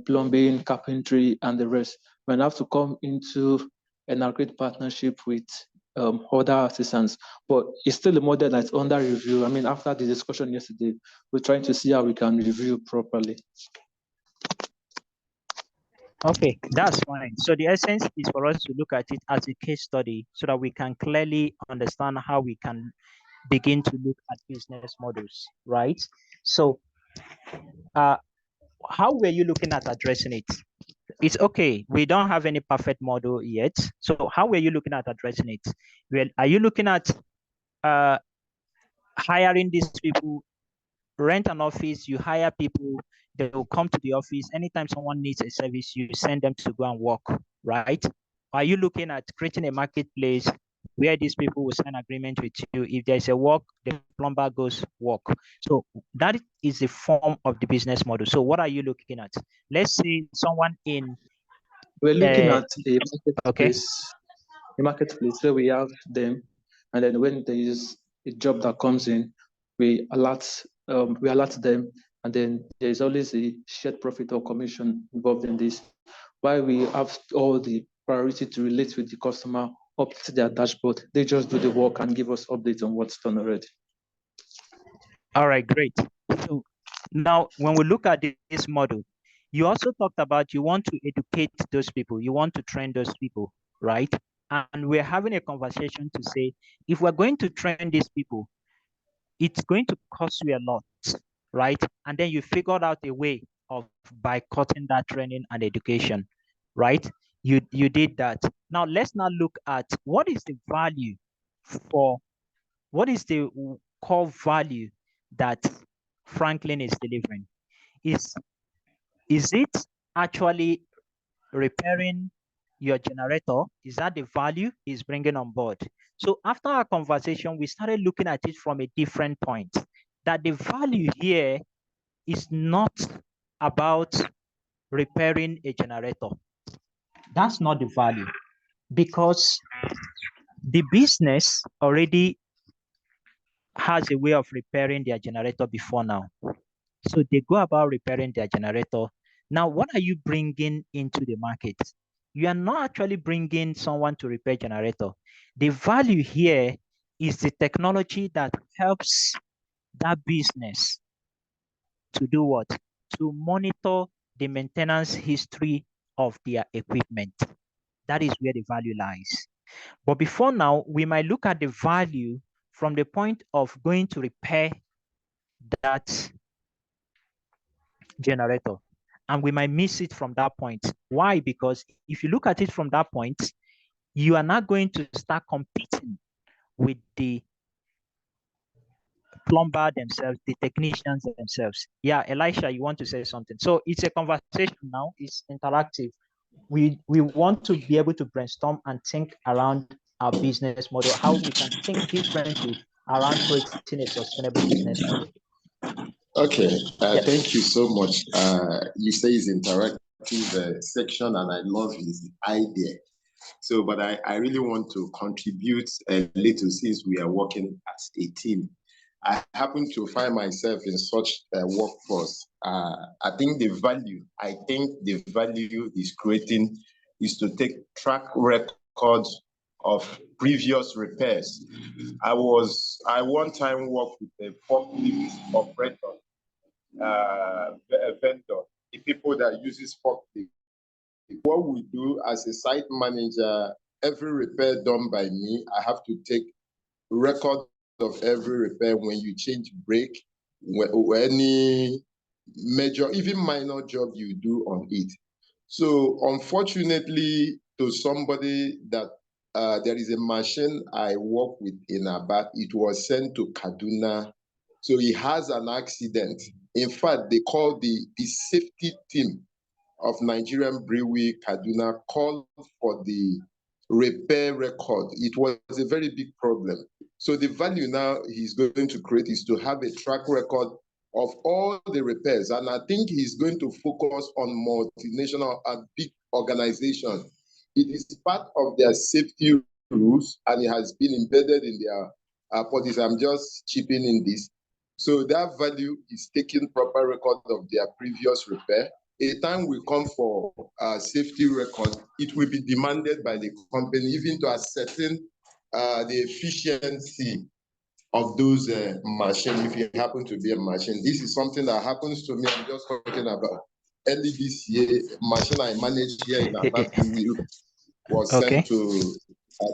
plumbing, carpentry, and the rest, we have to come into an agreed partnership with other artisans. But it's still a model that's under review. I mean, after the discussion yesterday, we're trying to see how we can review properly. Okay, that's fine. So the essence is for us to look at it as a case study so that we can clearly understand how we can begin to look at business models, right? So how were you looking at addressing it? It's okay. We don't have any perfect model yet. So how were you looking at addressing it? Well, are you looking at hiring these people, rent an office, you hire people, they will come to the office. Anytime someone needs a service, you send them to go and work, right? Are you looking at creating a marketplace where these people will sign agreement with you? If there's a work, the plumber goes work. So that is the form of the business model. So what are you looking at? Let's say someone in... We're looking at a marketplace, a marketplace where we have them, and then when there is a job that comes in, we alert them, and then there is always a shared profit or commission involved in this. While we have all the priority to relate with the customer up to their dashboard, they just do the work and give us updates on what's done already. All right, great. So now when we look at this model, you also talked about you want to educate those people, you want to train those people, right? And we're having a conversation to say, if we're going to train these people, it's going to cost you a lot, right? And then you figured out a way of boycotting that training and education, right? You did that. Now let's now look at what is the core value that Franklin is delivering. Is it actually repairing your generator? Is that the value he's bringing on board? So after our conversation, we started looking at it from a different point, that the value here is not about repairing a generator. That's not the value, because the business already has a way of repairing their generator before now. So they go about repairing their generator. Now, what are you bringing into the market? You are not actually bringing someone to repair generator. The value here is the technology that helps that business to do what? To monitor the maintenance history of their equipment. That is where the value lies. But before now, we might look at the value from the point of going to repair that generator, and we might miss it from that point. Why? Because if you look at it from that point, you are not going to start competing with the plumber themselves, the technicians themselves. Yeah, Elisha, you want to say something? So it's a conversation now, it's interactive. We want to be able to brainstorm and think around our business model, how we can think differently around creating a sustainable business model. Okay, Yes. thank you so much. You say it's interactive section, and I love his idea. So, but I really want to contribute a little, since we are working as a team. I happen to find myself in such a workforce. I think the value is creating is to take track records of previous repairs. I one time worked with a forklift operator, a vendor, the people that uses forklift. What we do as a site manager, every repair done by me, I have to take record of every repair. When you change brake, any major, even minor job you do on it. So unfortunately, to somebody that there is a machine I work with in Abat, it was sent to Kaduna. So he has an accident. In fact, they call the safety team of Nigerian Brewery Kaduna called for the repair record. It was a very big problem. So the value now he's going to create is to have a track record of all the repairs. And I think he's going to focus on multinational and big organizations. It is part of their safety rules, and it has been embedded in their policy. I'm just chipping in this. So that value is taking proper record of their previous repair. A time will come for safety record, it will be demanded by the company, even to ascertain the efficiency of those machines, if you happen to be a machine. This is something that happens to me. I'm just talking about early this year, machine I managed here in Abat was sent to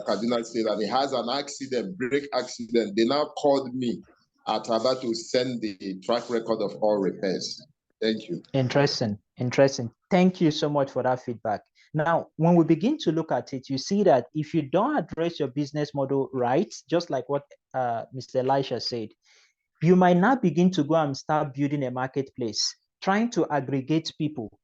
Kaduna State, and it has an accident, brake accident. They now called me at Abat to send the track record of all repairs. Thank you. Interesting. Thank you so much for that feedback. Now, when we begin to look at it, you see that if you don't address your business model right, just like what Mr. Elisha said, you might not begin to go and start building a marketplace, trying to aggregate people,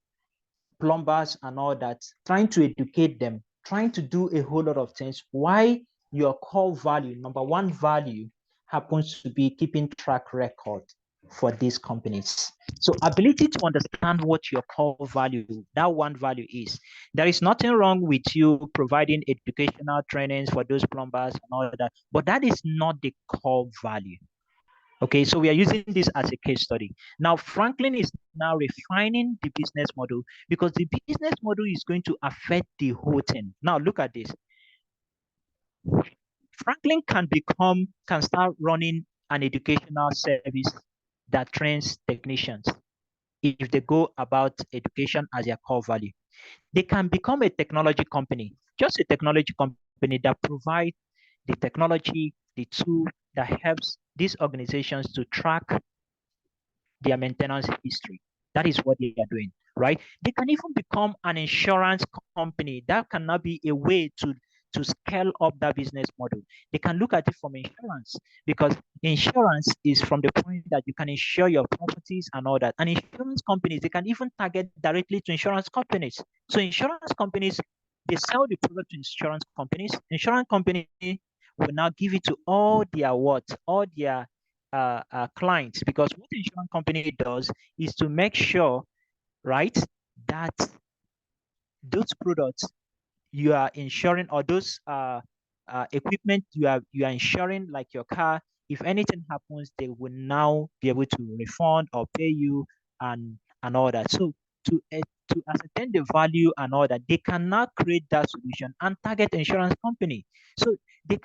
plumbers and all that, trying to educate them, trying to do a whole lot of things. Why your core value, number one value, happens to be keeping track record for these companies. So ability to understand what your core value, that one value is. There is nothing wrong with you providing educational trainings for those plumbers and all that, but that is not the core value. Okay, so we are using this as a case study. Now, Franklin is now refining the business model, because the business model is going to affect the whole thing. Now, look at this. Franklin can start running an educational service that trains technicians if they go about education as their core value. They can become a technology company, just a technology company that provides the technology, the tool that helps these organizations to track their maintenance history. That is what they are doing, right? They can even become an insurance company. That cannot be a way to scale up that business model. They can look at it from insurance, because insurance is from the point that you can insure your properties and all that. And insurance companies, they can even target directly to insurance companies. So insurance companies, they sell the product to insurance companies. Insurance company will now give it to all their clients, because what the insurance company does is to make sure, right, that those products you are insuring, or those equipment you are insuring, like your car, if anything happens, they will now be able to refund or pay you, and all that. So to ascertain the value and all that, they can now create that solution and target insurance company. So the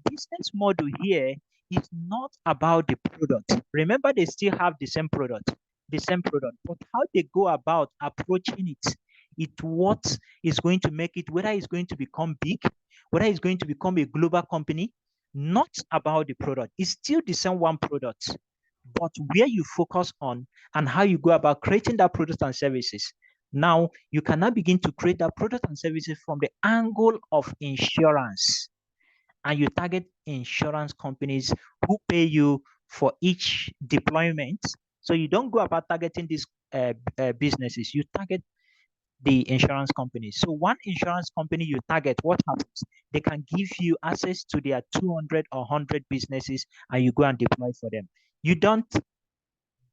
business model here is not about the product. Remember, they still have the same product, but how they go about approaching it what is going to make it, whether it's going to become big, whether it's going to become a global company, not about the product. It's still the same one product, but where you focus on and how you go about creating that product and services. Now, you can now begin to create that product and services from the angle of insurance, and you target insurance companies who pay you for each deployment. So you don't go about targeting these businesses. You target the insurance company. So one insurance company you target, what happens? They can give you access to their 200 or 100 businesses, and you go and deploy for them. You don't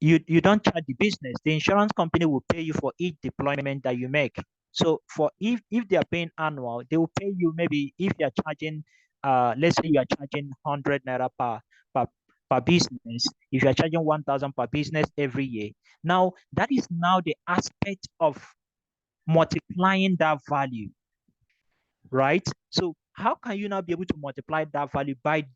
charge the business. The insurance company will pay you for each deployment that you make. So for if they are paying annual, they will pay you, maybe if you are charging, let's say you are charging 100 naira per per business. If you are charging 1,000 per business every year, now that is now the aspect of multiplying that value, right? So how can you now be able to multiply that value? By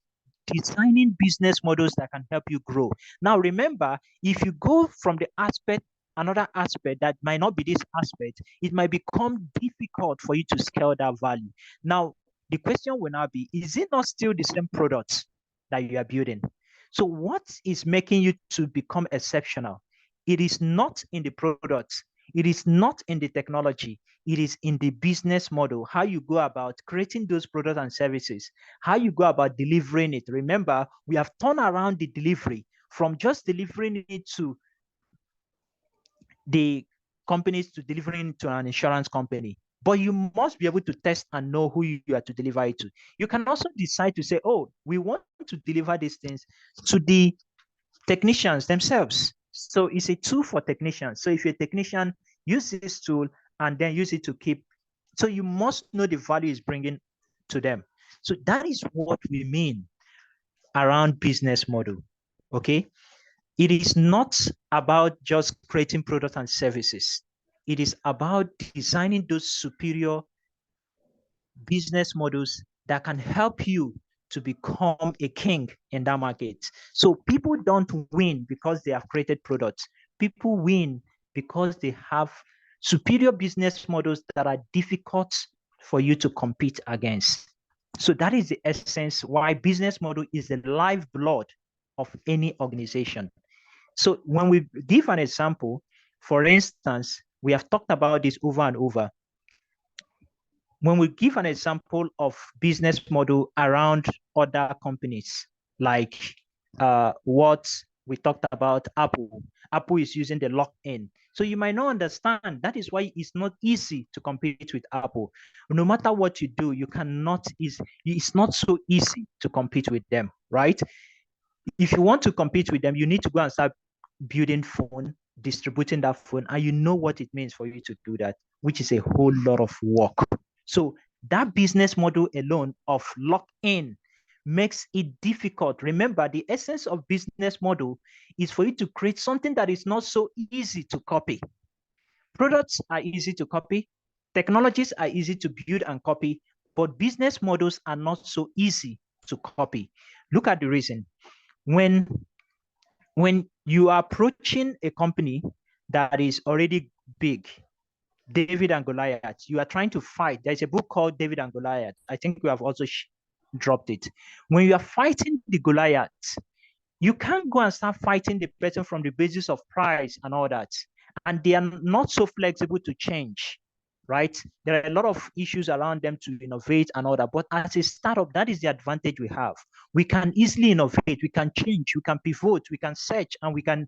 designing business models that can help you grow. Now, remember, if you go from the aspect, another aspect that might not be this aspect, it might become difficult for you to scale that value. Now, the question will now be, is it not still the same products that you are building? So what is making you to become exceptional? It is not in the products. It is not in the technology. It is in the business model, how you go about creating those products and services, how you go about delivering it. Remember, we have turned around the delivery from just delivering it to the companies to delivering it to an insurance company. But you must be able to test and know who you are to deliver it to. You can also decide to say, oh, we want to deliver these things to the technicians themselves. So it's a tool for technicians. So if you're a technician, use this tool and then use it to keep. So you must know the value it's bringing to them. So that is what we mean around business model. Okay. It is not about just creating products and services. It is about designing those superior business models that can help you to become a king in that market. So people don't win because they have created products. People win because they have superior business models that are difficult for you to compete against. So that is the essence why business model is the lifeblood of any organization. So when we give an example, for instance, we have talked about this over and over. When we give an example of business model around other companies, like what we talked about Apple. Apple is using the lock-in. So you might not understand. That is why it's not easy to compete with Apple. No matter what you do, you cannot it's not so easy to compete with them, right? If you want to compete with them, you need to go and start building phone, distributing that phone, and you know what it means for you to do that, which is a whole lot of work. So that business model alone of lock-in makes it difficult. Remember, the essence of business model is for you to create something that is not so easy to copy. Products are easy to copy. Technologies are easy to build and copy, but business models are not so easy to copy. Look at the reason. When you are approaching a company that is already big, David and Goliath, you are trying to fight. There's a book called David and Goliath. I think we have also dropped it. When you are fighting the Goliath, you can't go and start fighting the person from the basis of price and all that. And they are not so flexible to change, right? There are a lot of issues around them to innovate and all that. But as a startup, that is the advantage we have. We can easily innovate, we can change, we can pivot, we can search, and we can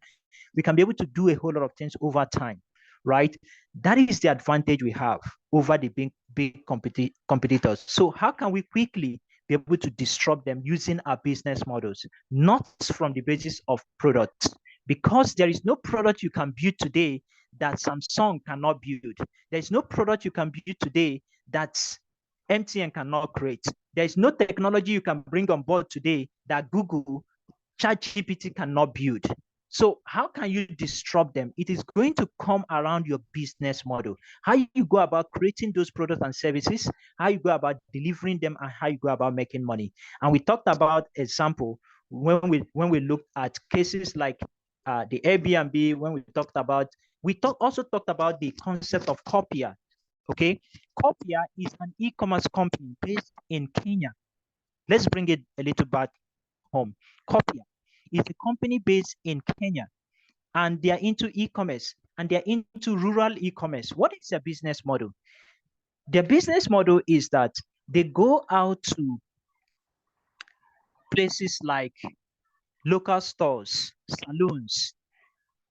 be able to do a whole lot of things over time, right? That is the advantage we have over the big competitors. So how can we quickly be able to disrupt them using our business models, not from the basis of products. Because there is no product you can build today that Samsung cannot build. There is no product you can build today that MTN cannot create. There is no technology you can bring on board today that Google, ChatGPT cannot build. So how can you disrupt them? It is going to come around your business model. How you go about creating those products and services, how you go about delivering them, and how you go about making money. And we talked about example when we looked at cases like the Airbnb, when we also talked about the concept of Copia. Okay, Copia is an e-commerce company based in Kenya. Let's bring it a little back home. Copia is a company based in Kenya, and they are into e-commerce, and they're into rural e-commerce. What is their business model? Their business model is that they go out to places like local stores, salons,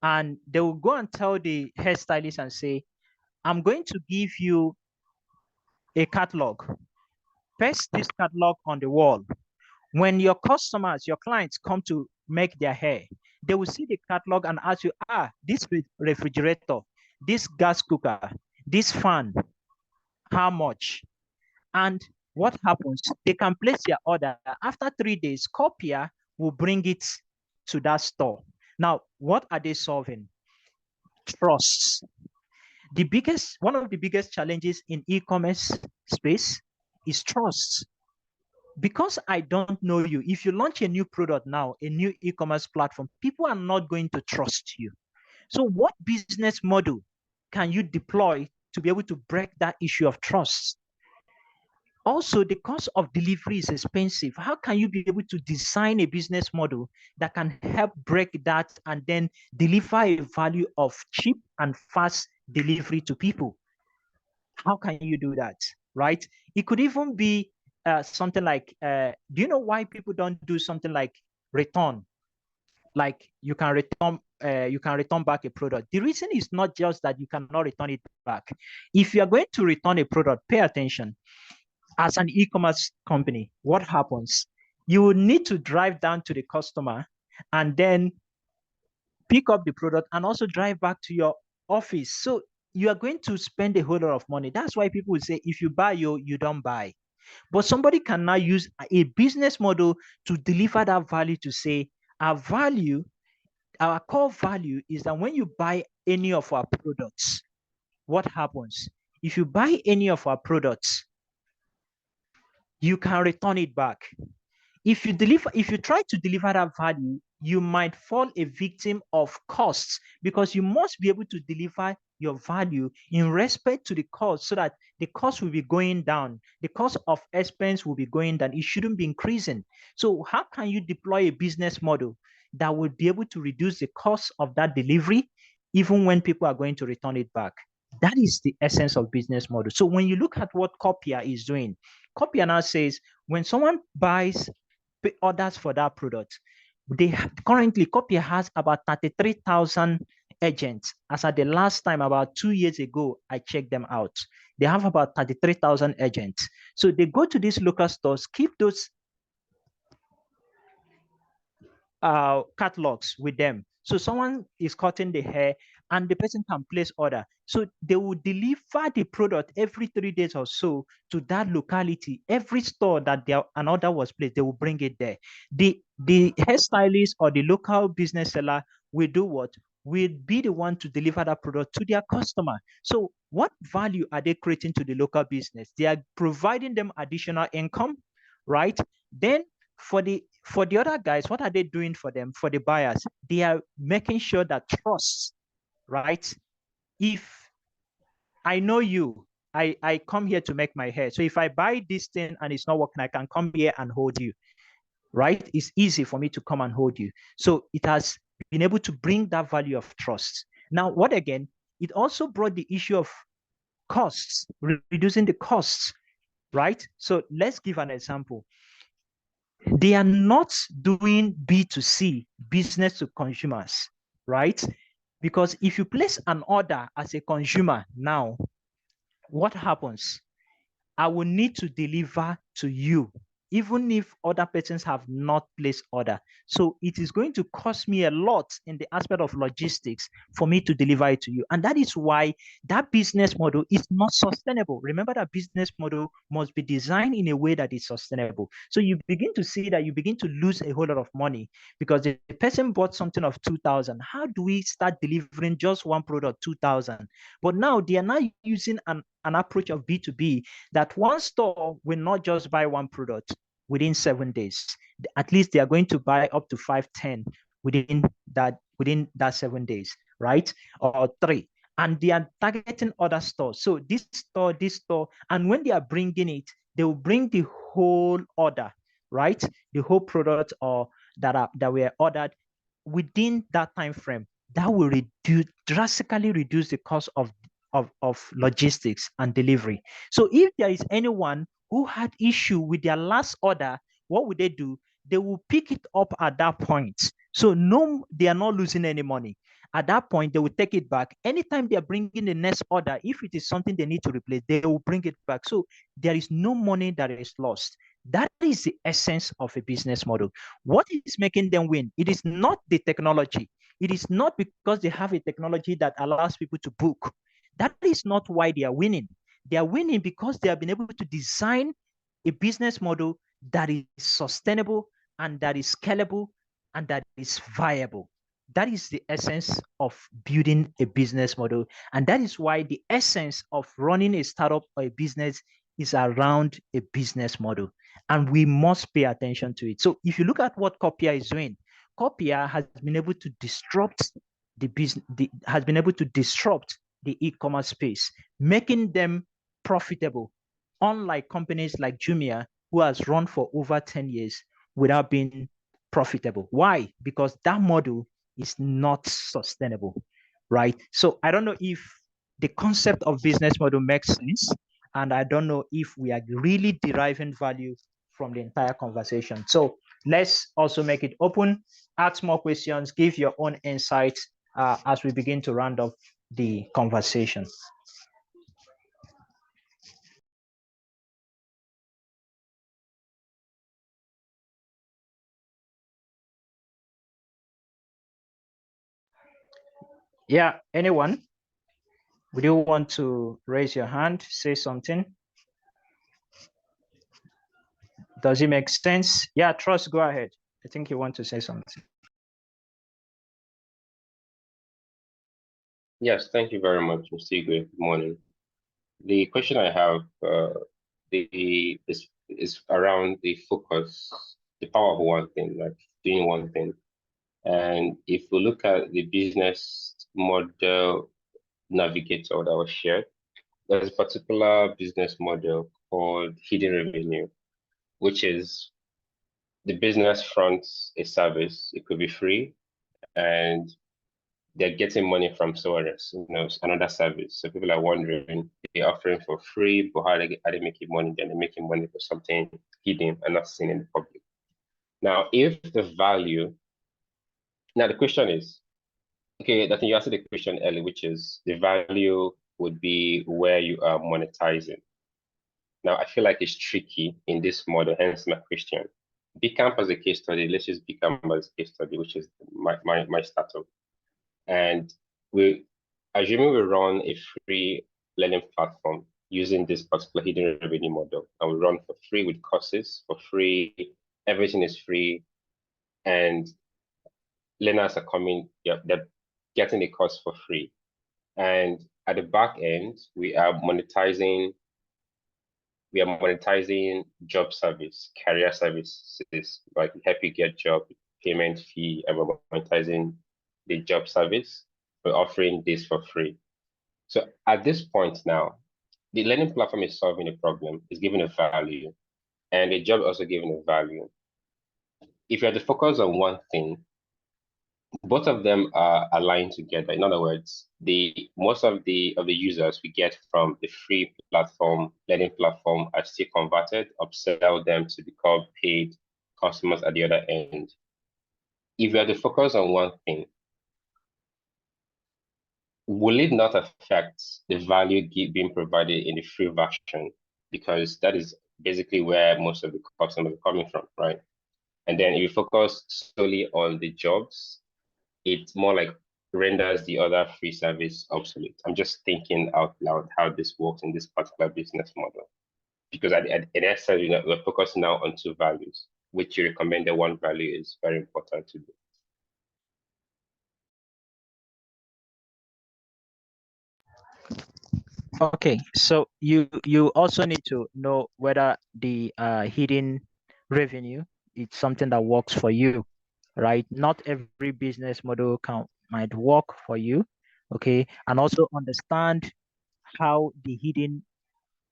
and they will go and tell the hairstylist and say, I'm going to give you a catalog. Paste this catalog on the wall. When your customers, your clients come to make their hair, they will see the catalog and ask you, this refrigerator, this gas cooker, this fan, how much? And what happens? They can place their order. After 3 days, Copia will bring it to that store. Now, what are they solving? Trust. One of the biggest challenges in e-commerce space is trust. Because I don't know you, if you launch a new product now, a new e-commerce platform, people are not going to trust you. So what business model can you deploy to be able to break that issue of trust? Also, the cost of delivery is expensive. How can you be able to design a business model that can help break that and then deliver a value of cheap and fast delivery to people? How can you do that, right? It could even be something like, do you know why people don't do something like return? Like you can return back a product. The reason is not just that you cannot return it back. If you are going to return a product, pay attention. As an e-commerce company, what happens? You will need to drive down to the customer and then pick up the product and also drive back to your office. So you are going to spend a whole lot of money. That's why people will say, if you buy, you don't buy. But somebody can now use a business model to deliver that value to say, our core value is that when you buy any of our products, what happens? If you buy any of our products, you can return it back. If you try to deliver that value, you might fall a victim of costs, because you must be able to deliver your value in respect to the cost, so that the cost will be going down. The cost of expense will be going down. It shouldn't be increasing. So how can you deploy a business model that will be able to reduce the cost of that delivery, even when people are going to return it back? That is the essence of business model. So when you look at what Copia is doing, Copia now says, when someone buys orders for that product, currently Copia has about 33,000 agents. As at the last time, about 2 years ago, I checked them out. They have about 33,000 agents. So they go to these local stores, keep those catalogs with them. So someone is cutting the hair and the person can place order. So they will deliver the product every 3 days or so to that locality. Every store that an order was placed, they will bring it there. The hairstylist or the local business seller will do what? Will be the one to deliver that product to their customer. So what value are they creating to the local business? They are providing them additional income, right? Then for the other guys, what are they doing for them? For the buyers, they are making sure that trust, right? If I know you, I come here to make my hair. So if I buy this thing and it's not working, I can come here and hold you, right? It's easy for me to come and hold you. So it has been able to bring that value of trust. Now, what again? It also brought the issue of costs, reducing the costs, right? So let's give an example. They are not doing B2C, business to consumers, right? Because if you place an order as a consumer now, what happens? I will need to deliver to you even if other persons have not placed order. So it is going to cost me a lot in the aspect of logistics for me to deliver it to you. And that is why that business model is not sustainable. Remember that business model must be designed in a way that is sustainable. So you begin to see that you begin to lose a whole lot of money because the person bought something of 2,000. How do we start delivering just one product, 2,000? But now they are now using an approach of B2B that one store will not just buy one product within 7 days. At least they are going to buy up to 5, 10 within that 7 days, right? Or 3. And they are targeting other stores. So this store, and when they are bringing it, they will bring the whole order, right? The whole product or that were ordered within that time frame. That will drastically reduce the cost of logistics and delivery. So if there is anyone who had issue with their last order, what would they do? They will pick it up at that point. So no, they are not losing any money. At that point, they will take it back. Anytime they are bringing the next order, if it is something they need to replace, they will bring it back. So there is no money that is lost. That is the essence of a business model. What is making them win? It is not the technology. It is not because they have a technology that allows people to book. That is not why they are winning. They are winning because they have been able to design a business model that is sustainable and that is scalable and that is viable. That is the essence of building a business model. And that is why the essence of running a startup or a business is around a business model. And we must pay attention to it. So if you look at what Copia is doing, Copia has been able to disrupt the business, has been able to disrupt the e-commerce space, making them profitable, unlike companies like Jumia, who has run for over 10 years without being profitable. Why? Because that model is not sustainable, right? So I don't know if the concept of business model makes sense, and I don't know if we are really deriving value from the entire conversation. So let's also make it open, ask more questions, give your own insights as we begin to round up the conversation. Yeah, anyone? Would you want to raise your hand, say something? Does it make sense? Yeah, Trust, go ahead. I think you want to say something. Yes, thank you very much, Mr. Igwe. Good morning. The question I have is around the focus, the power of one thing, like doing one thing. And if we look at the business model navigator that was shared, there's a particular business model called hidden revenue, which is the business fronts a service. It could be free, and they're getting money from someone else, another service. So people are wondering, they're offering for free, but how are they making money? Then they're making money for something hidden and not seen in the public. Now, if the value, now the question is, okay, I think you answered the question earlier, which is the value would be where you are monetizing. Now, I feel like it's tricky in this model, hence my question. Bcamp as a case study, let's use Bcamp as a case study, which is my startup. And assuming we run a free learning platform using this particular hidden revenue model, and we run for free with courses for free, everything is free, and learners are coming, they're getting the course for free. And at the back end, we are monetizing job service, career services, like help you get job, payment fee, and we're monetizing the job service. We're offering this for free. So at this point now, the learning platform is solving a problem, is giving a value, and the job also giving a value. If you have to focus on one thing, both of them are aligned together. In other words, most of the users we get from the free platform, learning platform, are still converted, upsell them to become paid customers at the other end. If you have to focus on one thing, will it not affect the value being provided in the free version? Because that is basically where most of the customers are coming from, right? And then if you focus solely on the jobs, it's more like renders the other free service obsolete. I'm just thinking out loud how this works in this particular business model. Because in essence, we're focusing now on two values, which you recommend the one value is very important to do. Okay, so you also need to know whether the hidden revenue is something that works for you, right? Not every business model might work for you, okay? And also understand how the hidden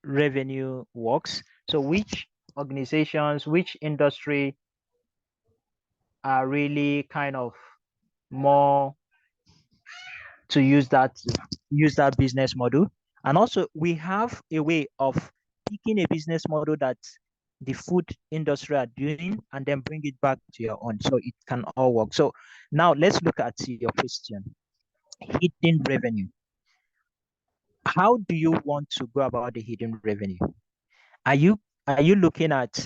revenue works. So which organizations, which industry are really kind of more to use that business model. And also we have a way of picking a business model that the food industry are doing and then bring it back to your own, so it can all work. So now let's look at your question. Hidden revenue. How do you want to go about the hidden revenue? Are you looking at,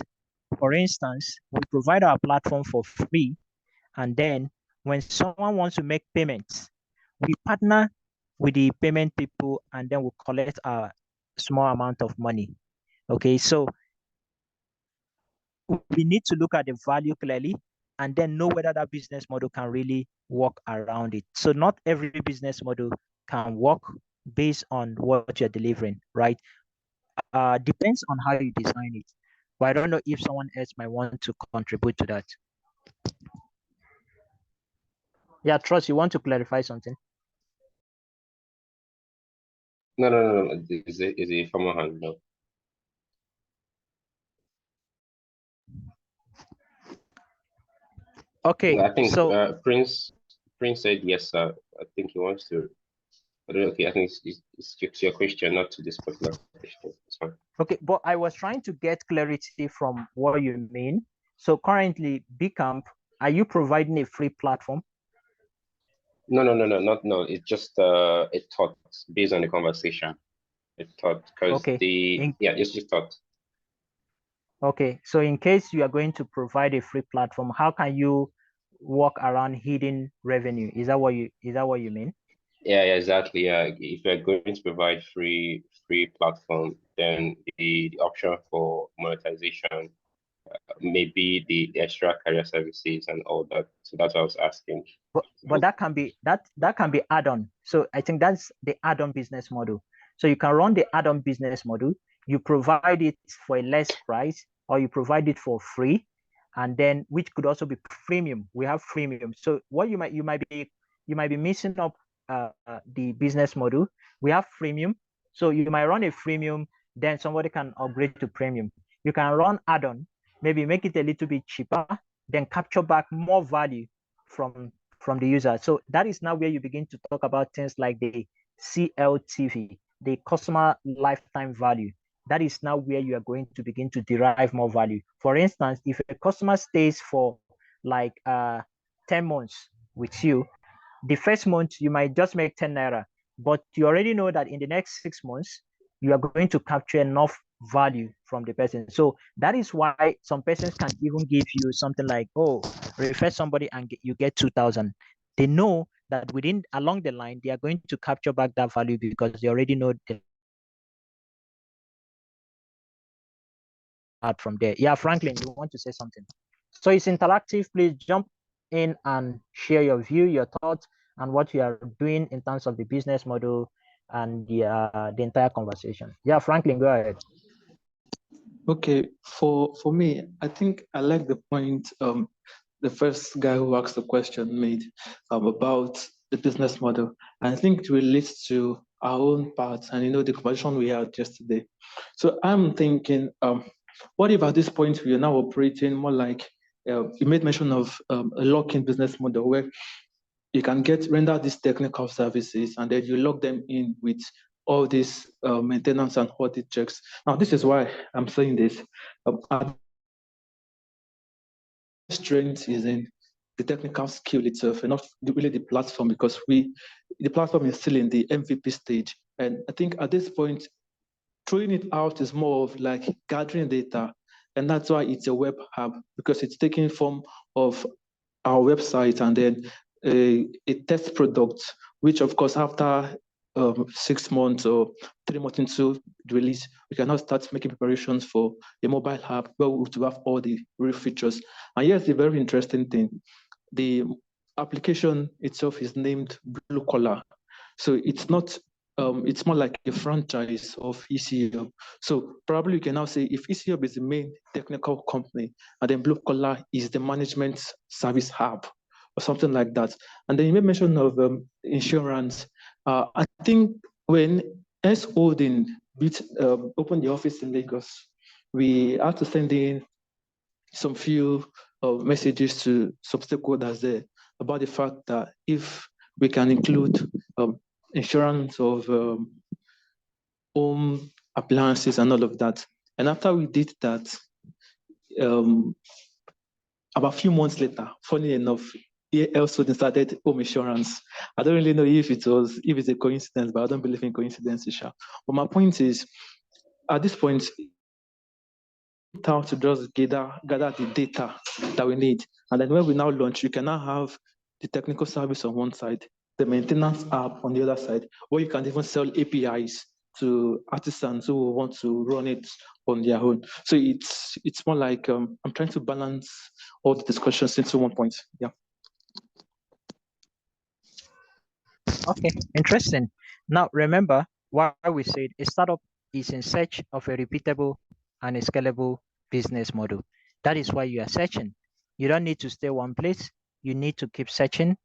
for instance, we provide our platform for free, and then when someone wants to make payments, we partner with the payment people and then we collect a small amount of money. Okay, so we need to look at the value clearly and then know whether that business model can really work around it. So not every business model can work based on what you're delivering, right? Depends on how you design it. But I don't know if someone else might want to contribute to that. Yeah, Trust, you want to clarify something? No. Is a formal hand, no. Okay, I think so Prince said yes, sir. I think he wants to. Okay, I think it's your question, not to this particular question. It's fine. Okay, but I was trying to get clarity from what you mean. So currently, Bcamp, are you providing a free platform? No. It's just a thought based on the conversation. It thought because Okay. it's just thought. Okay, so in case you are going to provide a free platform, how can you work around hidden revenue? Is that what you mean? Yeah, exactly. Yeah, if you're going to provide free platform, then the option for monetization, maybe the extra carrier services and all that. So that's what I was asking. But that can be add-on. So I think that's the add-on business model. So you can run the add-on business model. You provide it for a less price, or you provide it for free, and then which could also be freemium. We have freemium. So what you might be missing up the business model. We have freemium. So you might run a freemium, then somebody can upgrade to premium. You can run add-on, maybe make it a little bit cheaper, then capture back more value from the user. So that is now where you begin to talk about things like the CLTV, the customer lifetime value. That is now where you are going to begin to derive more value. For instance, if a customer stays for like 10 months with you, the first month you might just make 10 naira, but you already know that in the next 6 months, you are going to capture enough value from the person. So that is why some persons can even give you something like, oh, refer somebody and you get 2,000. They know that along the line, they are going to capture back that value because they already know the out from there. Yeah, Franklin, you want to say something? So it's interactive. Please jump in and share your view, your thoughts, and what you are doing in terms of the business model and the entire conversation. Yeah, Franklin, go ahead. Okay, for me, I think I like the point the first guy who asked the question made about the business model. And I think it relates to our own part and the conversation we had yesterday. So I'm thinking, what if at this point we are now operating more like you made mention of a lock-in business model where you can render these technical services and then you lock them in with all these maintenance and audit checks. Now, this is why I'm saying this. Our strength is in the technical skill itself and not really the platform, because the platform is still in the MVP stage. And I think at this point, throwing it out is more of like gathering data. And that's why it's a web app, because it's taking form of our website and then a test product, which of course after 6 months or 3 months into the release, we can now start making preparations for a mobile app where we will have all the real features. And here's the very interesting thing. The application itself is named Blue Collar. So it's not, it's more like a franchise of ECHub. So probably you can now say if ECHub is the main technical company and then Blue Collar is the management service hub or something like that. And then you made mention of insurance. I think when S Holding opened the office in Lagos, we had to send in some few messages to some stakeholders there about the fact that if we can include insurance of home appliances and all of that. And after we did that, about a few months later, funny enough, also started home insurance. I don't really know if it's a coincidence, but I don't believe in coincidences. But my point is, at this point, how to just gather the data that we need. And then when we now launch, you can now have the technical service on one side, the maintenance app on the other side, or you can even sell APIs to artisans who want to run it on their own. So it's more like I'm trying to balance all the discussions into one point. Yeah. Okay, interesting. Now remember why we said a startup is in search of a repeatable and a scalable business model. That is why you are searching. You don't need to stay one place. You need to keep searching.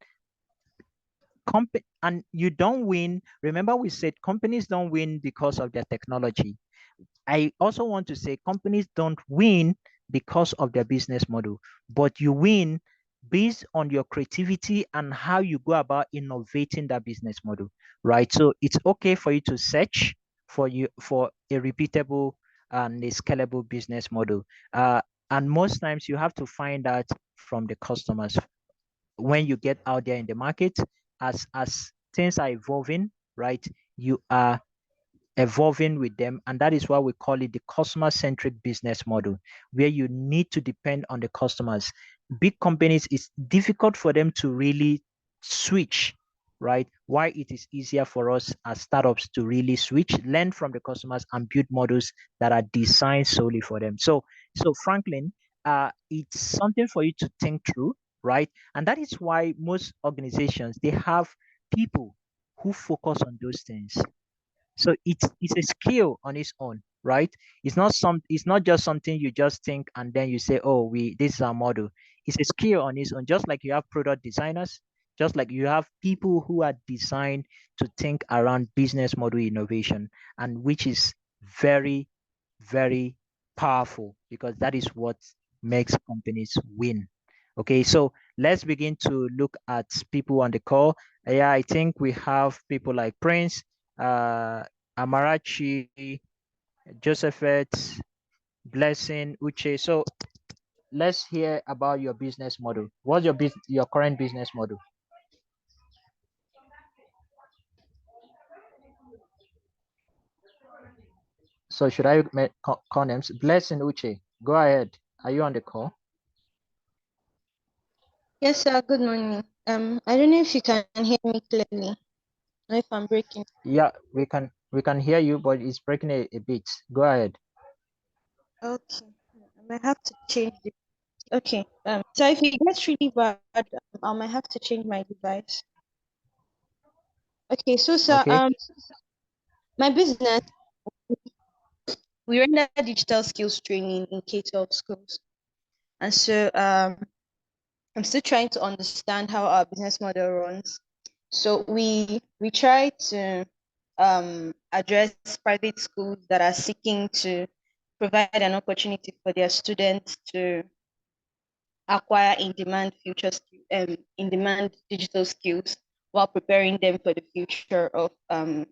And you don't win. Remember, we said companies don't win because of their technology. I also want to say companies don't win because of their business model, but you win based on your creativity and how you go about innovating that business model, right? So it's okay for you to search for a repeatable and a scalable business model. And most times you have to find out from the customers when you get out there in the market as things are evolving, right? You are evolving with them. And that is why we call it the customer-centric business model, where you need to depend on the customers. Big companies, it's difficult for them to really switch, right? Why it is easier for us as startups to really switch, learn from the customers and build models that are designed solely for them. So Franklin, it's something for you to think through, right? And that is why most organizations, they have people who focus on those things. So it's a skill on its own, right? It's not just something you just think and then you say, oh, this is our model. It's a skill on its own, just like you have product designers, just like you have people who are designed to think around business model innovation, and which is very, very powerful because that is what makes companies win. Okay, so let's begin to look at people on the call. Yeah, I think we have people like Prince, Amarachi, Josephet, Blessing, Uche. So let's hear about your business model. What's your current business model? So should I make call names? Blessing, Uche, go ahead. Are you on the call? Yes, sir. Good morning. I don't know if you can hear me clearly. Or if I'm breaking. Yeah, we can hear you, but it's breaking a bit. Go ahead. Okay. I might have to change it. Okay. So if it gets really bad, I might have to change my device. Okay. So, sir, Okay. my business, we render digital skills training in K-12 schools, and so I'm still trying to understand how our business model runs. So we try to address private schools that are seeking to provide an opportunity for their students to acquire in-demand in-demand digital skills while preparing them for the future of the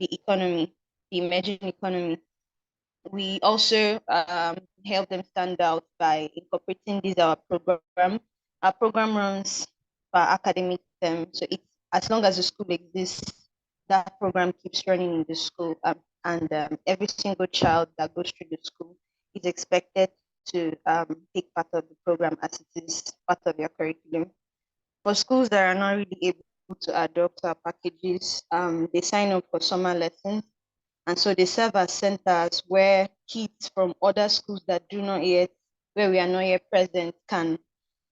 economy, the emerging economy. We also help them stand out by incorporating these our program. Our program runs for academic term, so it's as long as the school exists, that program keeps running in the school. and every single child that goes through the school is expected to take part of the program as it is part of their curriculum. For schools that are not really able to adopt our packages, they sign up for summer lessons, and so they serve as centers where kids from other schools that do not yet, where we are not yet present, can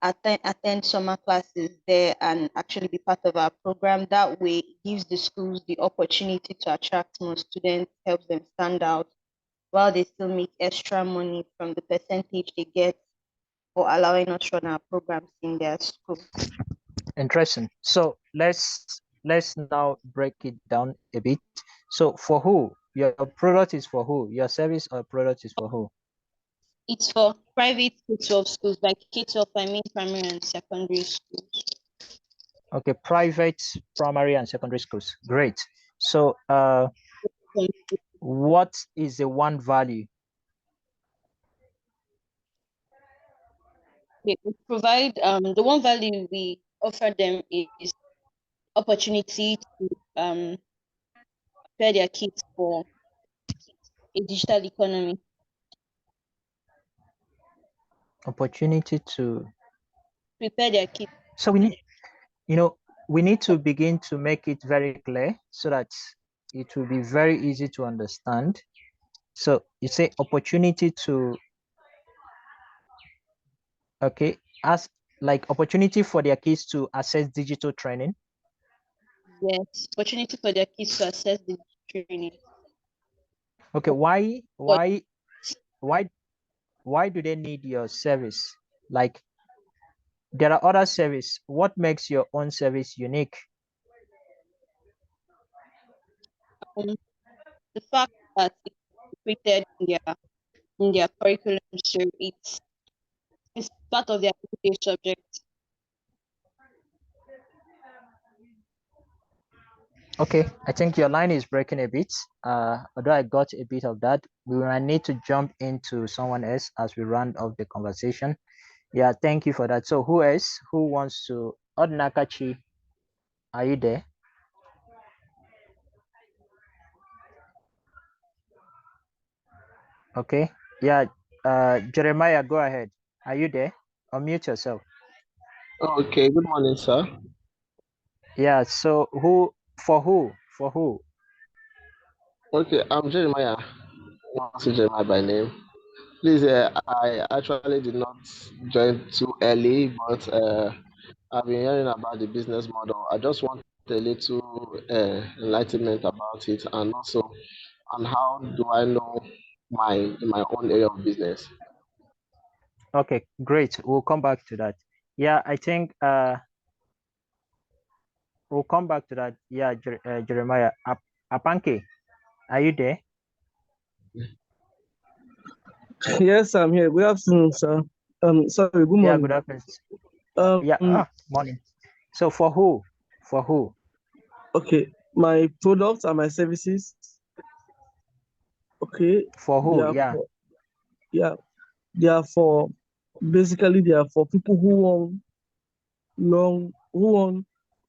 attend summer classes there and actually be part of our program. That way, it gives the schools the opportunity to attract more students, helps them stand out, while they still make extra money from the percentage they get for allowing us run our programs in their school. Interesting. So let's now break it down a bit. So for who? Your product is for who? Your service or product is for who? It's for private K-12 schools, like K-12, I mean primary and secondary schools. Okay, private primary and secondary schools. Great. So what is the one value? We provide the one value we offer them is opportunity to prepare their kids for a digital economy. Opportunity to Prepare their kids. So we need, we need to begin to make it very clear so that it will be very easy to understand. So you say opportunity to, okay, as like opportunity for their kids to access digital training. Yes, opportunity for their kids to access the training. Okay, why do they need your service? Like there are other service. What makes your own service unique? The fact that it's created in their curriculum, so it's part of their everyday subject. Okay, I think your line is breaking a bit. Although I got a bit of that, we might need to jump into someone else as we round off the conversation. Yeah, thank you for that. So who else? Who wants to? Odnakachi, are you there? Okay. Yeah. Jeremiah, go ahead. Are you there? Unmute yourself. Okay, good morning, sir. Yeah. So who? For who? For who? Okay, I'm Jeremiah. Not Jeremiah by name. Please, I actually did not join too early, but I've been hearing about the business model. I just want a little enlightenment about it, and also on how do I know my own area of business. Okay, great. We'll come back to that. Yeah, I think we'll come back to that. Yeah, Jeremiah. Apanke, are you there? Yes, I'm here. Good afternoon, sir. Sorry, good morning. Yeah, good afternoon. Morning. So for who? For who? Okay, my products and my services. Okay. For who? Yeah. They are for basically they are for people who want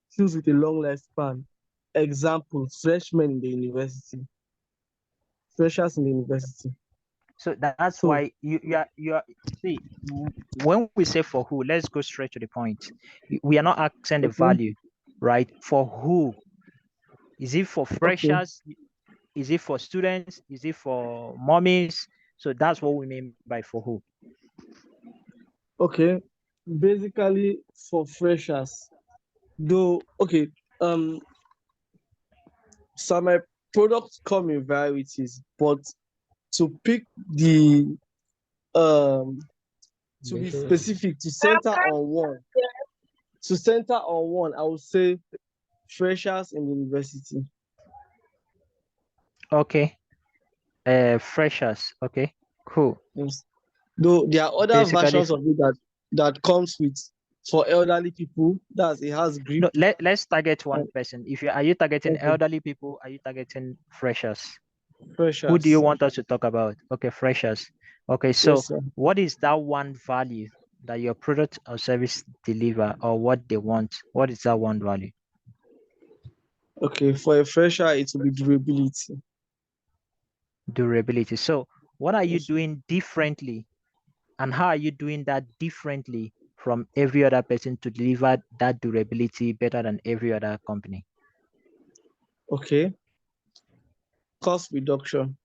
schools with a long lifespan. Example, freshmen in the university. Freshers in the university. So that's why you are see, when we say for who, let's go straight to the point. We are not asking the value, right? For who? Is it for freshers? Okay. Is it for students? Is it for mommies? So that's what we mean by for who. Okay, basically for freshers. Though, okay, so my products come in varieties, but to pick the to be specific, to center on one, I would say freshers in the university. Okay. Freshers. Okay, cool. Yes. Though there are other versions of it that comes with for elderly people. That's it has grip. No, let's target one person. Are you targeting elderly people? Are you targeting freshers? Freshers. Who do you want us to talk about? Okay, freshers. Okay, so yes, what is that one value that your product or service deliver, or what they want? What is that one value? Okay, for a fresher, it will be durability. Durability. So what are you doing differently, and how are you doing that differently from every other person to deliver that durability better than every other company? Okay. Cost reduction.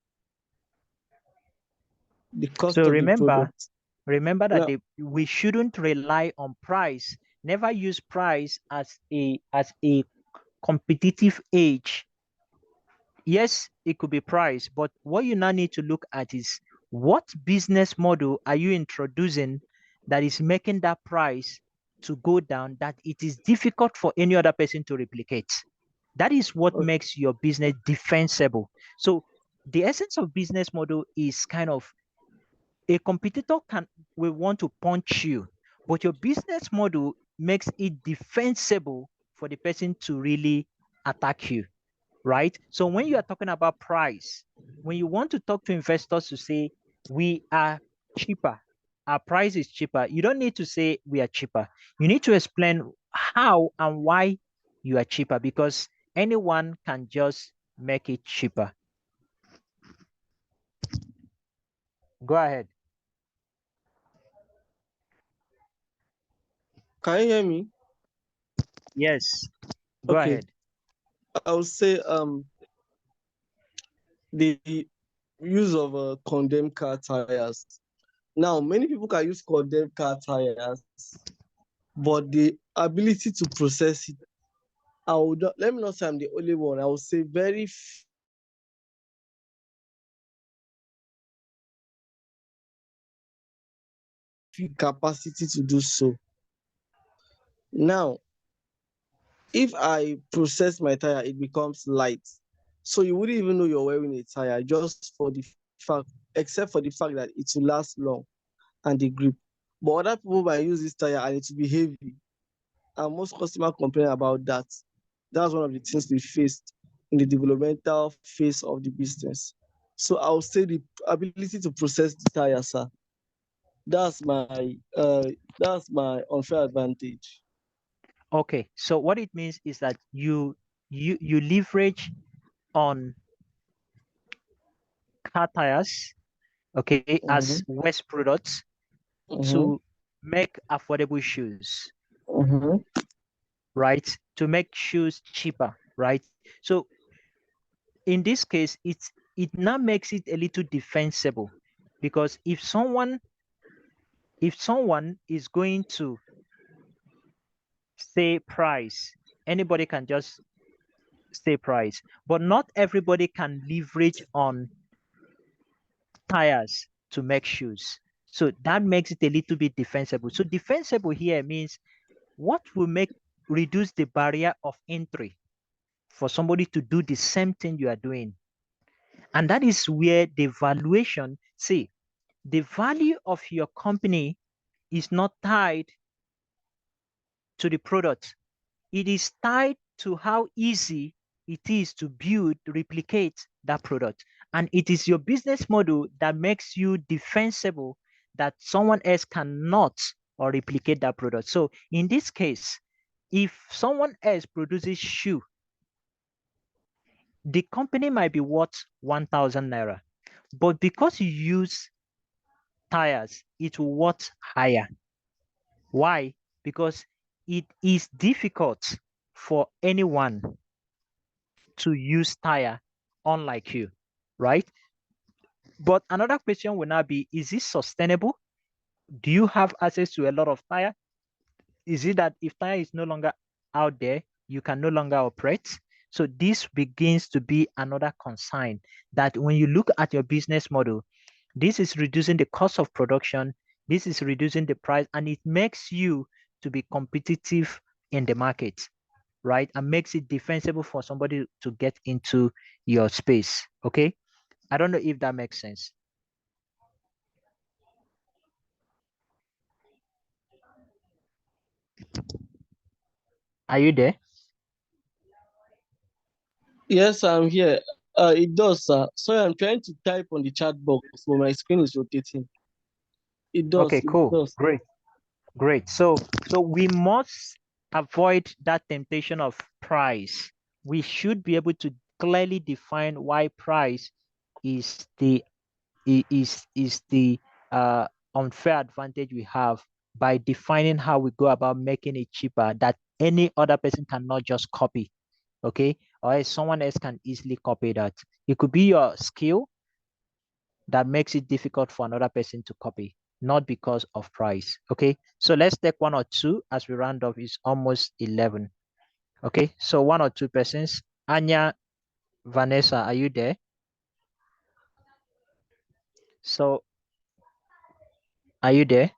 The cost So of the product. remember that Now, we shouldn't rely on price. Never use price as a competitive edge. Yes, it could be price, but what you now need to look at is what business model are you introducing that is making that price to go down, that it is difficult for any other person to replicate. That is what makes your business defensible. So the essence of business model is kind of a competitor will want to punch you, but your business model makes it defensible for the person to really attack you, right? So when you are talking about price, when you want to talk to investors to say we are cheaper, our price is cheaper, you don't need to say we are cheaper. You need to explain how and why you are cheaper, because anyone can just make it cheaper. Go ahead. can you hear me? Yes, go Okay. ahead. I would say the use of condemned car tires. Now, many people can use condemned car tires, but the ability to process it, let me not say I'm the only one. I would say very few capacity to do so. Now, if I process my tire, it becomes light. So you wouldn't even know you're wearing a tire just for the fact, except for the fact that it will last long and the grip. But other people might use this tire and it will be heavy. And most customers complain about that. That's one of the things we faced in the developmental phase of the business. So I would say the ability to process the tire, sir. That's my unfair advantage. Okay, so what it means is that you leverage on car tires, okay, as Mm-hmm. waste products Mm-hmm. to make affordable shoes, Mm-hmm. right? To make shoes cheaper, right? So in this case, it now makes it a little defensible, because if someone is going to say price, anybody can just say price, but not everybody can leverage on tires to make shoes. So that makes it a little bit defensible. So defensible here means what will reduce the barrier of entry for somebody to do the same thing you are doing. And that is where the valuation, see, the value of your company is not tied to the product. It is tied to how easy it is to build, replicate that product. And it is your business model that makes you defensible, that someone else cannot or replicate that product. So in this case, if someone else produces shoe, the company might be worth 1,000 naira, but because you use tires, it will worth higher. Why? Because it is difficult for anyone to use tire unlike you, right? But another question will now be, is this sustainable? Do you have access to a lot of tire? Is it that if tire is no longer out there, you can no longer operate? So this begins to be another concern, that when you look at your business model, this is reducing the cost of production, this is reducing the price, and it makes you to be competitive in the market, right? And makes it defensible for somebody to get into your space. Okay. I don't know if that makes sense. Are you there? Yes, I'm here. It does, sir. Sorry, I'm trying to type on the chat box, but my screen is rotating. It does. Okay, It cool. does. Great. So we must avoid that temptation of price. We should be able to clearly define why price is the unfair advantage we have by defining how we go about making it cheaper that any other person cannot just copy, okay? Or else someone else can easily copy that. It could be your skill that makes it difficult for another person to copy, not because of price, okay? So let's take one or two as we round off. It's almost 11, okay? So one or two persons. Anya, Vanessa, are you there? So, are you there?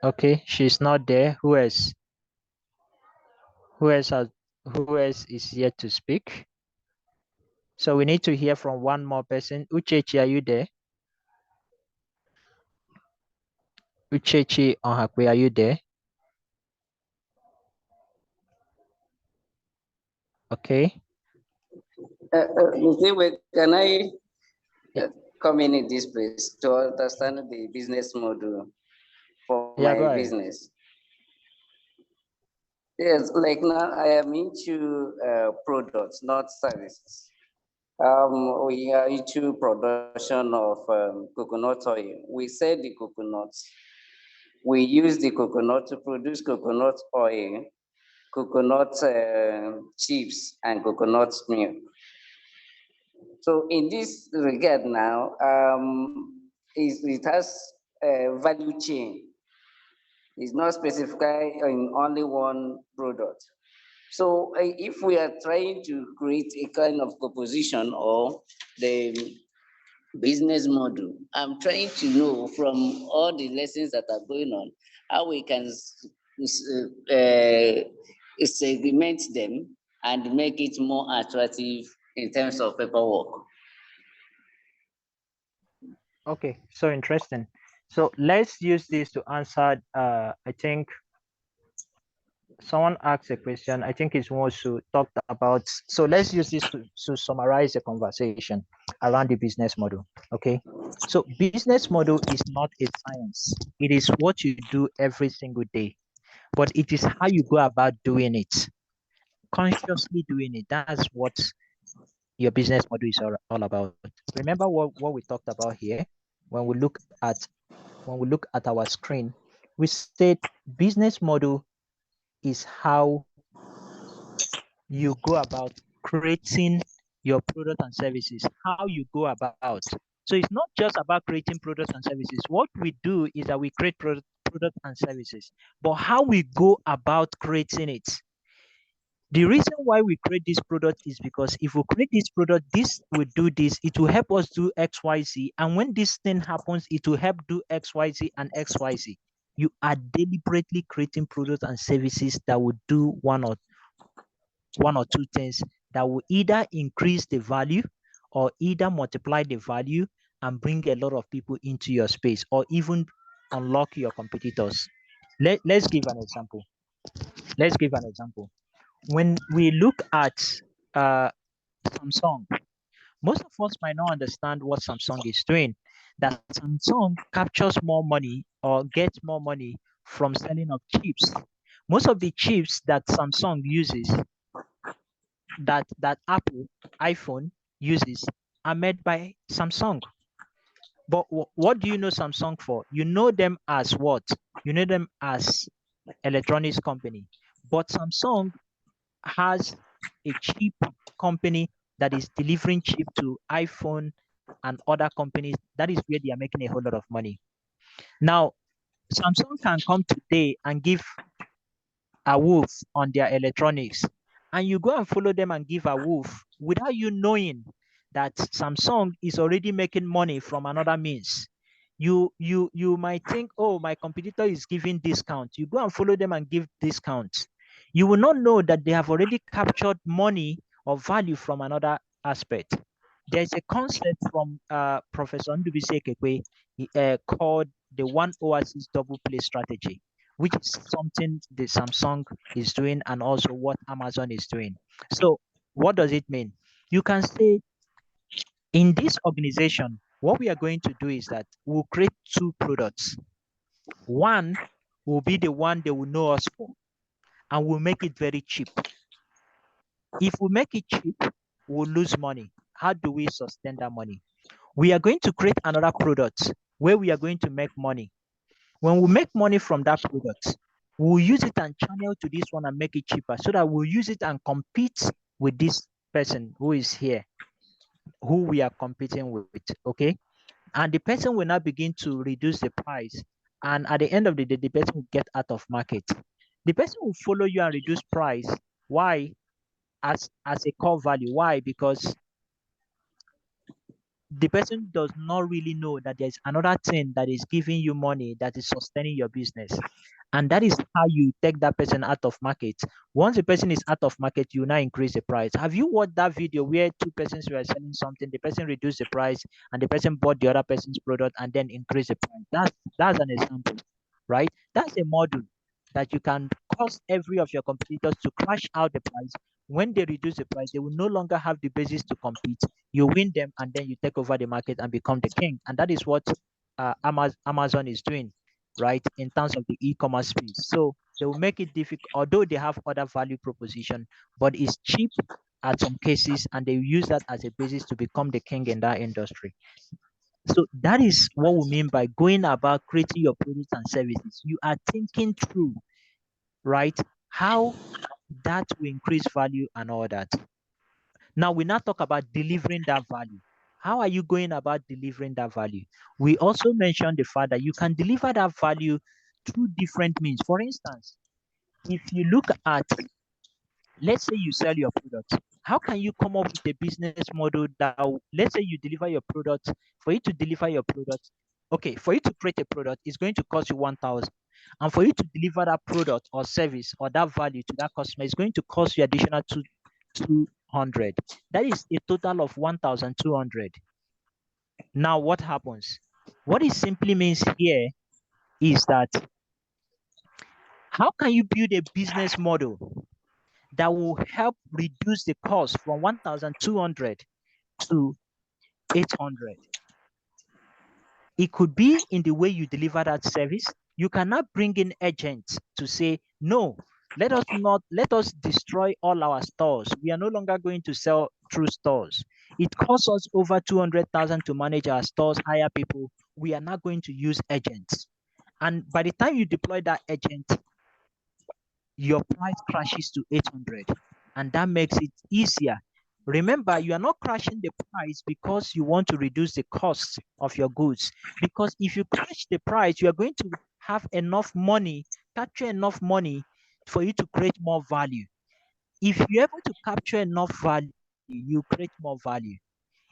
Okay, she's not there. Who else? Who else is yet to speak? So we need to hear from one more person. Uchechi, are you there? Uchechi Ohakwe, are you there? Okay. Can I come in this place to understand the business model for my business? Yes, like now I am into products, not services. We are into production of coconut oil. We sell the coconuts. We use the coconut to produce coconut oil, coconut chips, and coconut milk. So in this regard now, it has a value chain. It's not specified in only one product. So if we are trying to create a kind of proposition or the business model, I'm trying to know from all the lessons that are going on, how we can segment them and make it more attractive in terms of paperwork. Okay, so interesting. So let's use this to answer, I think someone asked a question. I think it's wants to talk about, so let's use this to summarize the conversation around the business model, okay? So business model is not a science. It is what you do every single day, but it is how you go about doing it, consciously doing it. That's what your business model is all about. Remember what we talked about here when we look at our screen. We said business model is how you go about creating your product and services, how you go about. So it's not just about creating products and services. What we do is that we create product and services, but how we go about creating it. The reason why we create this product is because if we create this product, this will do this, it will help us do XYZ. And when this thing happens, it will help do XYZ and XYZ. You are deliberately creating products and services that will do one or two things that will either increase the value or either multiply the value and bring a lot of people into your space or even unlock your competitors. Let's give an example. When we look at Samsung, most of us might not understand what Samsung is doing. That Samsung captures more money or gets more money from selling of chips. Most of the chips that Samsung uses, that Apple iPhone uses, are made by Samsung. But what do you know Samsung for? You know them as what? You know them as electronics company. But Samsung has a chip company that is delivering chip to iPhone and other companies. That is where they are making a whole lot of money. Now, Samsung can come today and give a wolf on their electronics, and you go and follow them and give a wolf without you knowing that Samsung is already making money from another means. You might think, oh, my competitor is giving discount. You go and follow them and give discounts. You will not know that they have already captured money or value from another aspect. There's a concept from Professor Ndubisi Ekekwe called the One Oasis Double Play Strategy, which is something the Samsung is doing and also what Amazon is doing. So what does it mean? You can say in this organization, what we are going to do is that we'll create two products. One will be the one they will know us for, and we'll make it very cheap. If we make it cheap, we'll lose money. How do we sustain that money? We are going to create another product where we are going to make money. When we make money from that product, we'll use it and channel to this one and make it cheaper so that we'll use it and compete with this person who is here, who we are competing with, okay? And the person will now begin to reduce the price. And at the end of the day, the person will get out of market. The person will follow you and reduce price. Why? As a core value. Why? Because the person does not really know that there's another thing that is giving you money that is sustaining your business. And that is how you take that person out of market. Once the person is out of market, you now increase the price. Have you watched that video where two persons were selling something, the person reduced the price and the person bought the other person's product and then increased the price? That's an example, right? That's a model that you can cause every of your competitors to crash out the price. When they reduce the price, they will no longer have the basis to compete. You win them and then you take over the market and become the king. And that is what Amazon is doing, right, in terms of the e-commerce space. So they will make it difficult, although they have other value proposition, but it's cheap at some cases, and they use that as a basis to become the king in that industry. So that is what we mean by going about creating your products and services. You are thinking through, right, how that will increase value and all that. Now we now talk about delivering that value. How are you going about delivering that value? We also mentioned the fact that you can deliver that value through different means. For instance, if you look at, let's say you sell your product, how can you come up with a business model that, let's say you deliver your product, for you to deliver your product, okay, for you to create a product, it's going to cost you 1,000. And for you to deliver that product or service or that value to that customer, it's going to cost you additional 200. That is a total of 1,200. Now, what happens? What it simply means here is that how can you build a business model that will help reduce the cost from 1,200 to 800? It could be in the way you deliver that service. You cannot bring in agents to say, no, let us destroy all our stores. We are no longer going to sell through stores. It costs us over 200,000 to manage our stores, hire people. We are not going to use agents. And by the time you deploy that agent, your price crashes to 800, and that makes it easier. Remember, you are not crashing the price because you want to reduce the cost of your goods. Because if you crash the price, you are going to have enough money, capture enough money for you to create more value. If you're able to capture enough value, you create more value.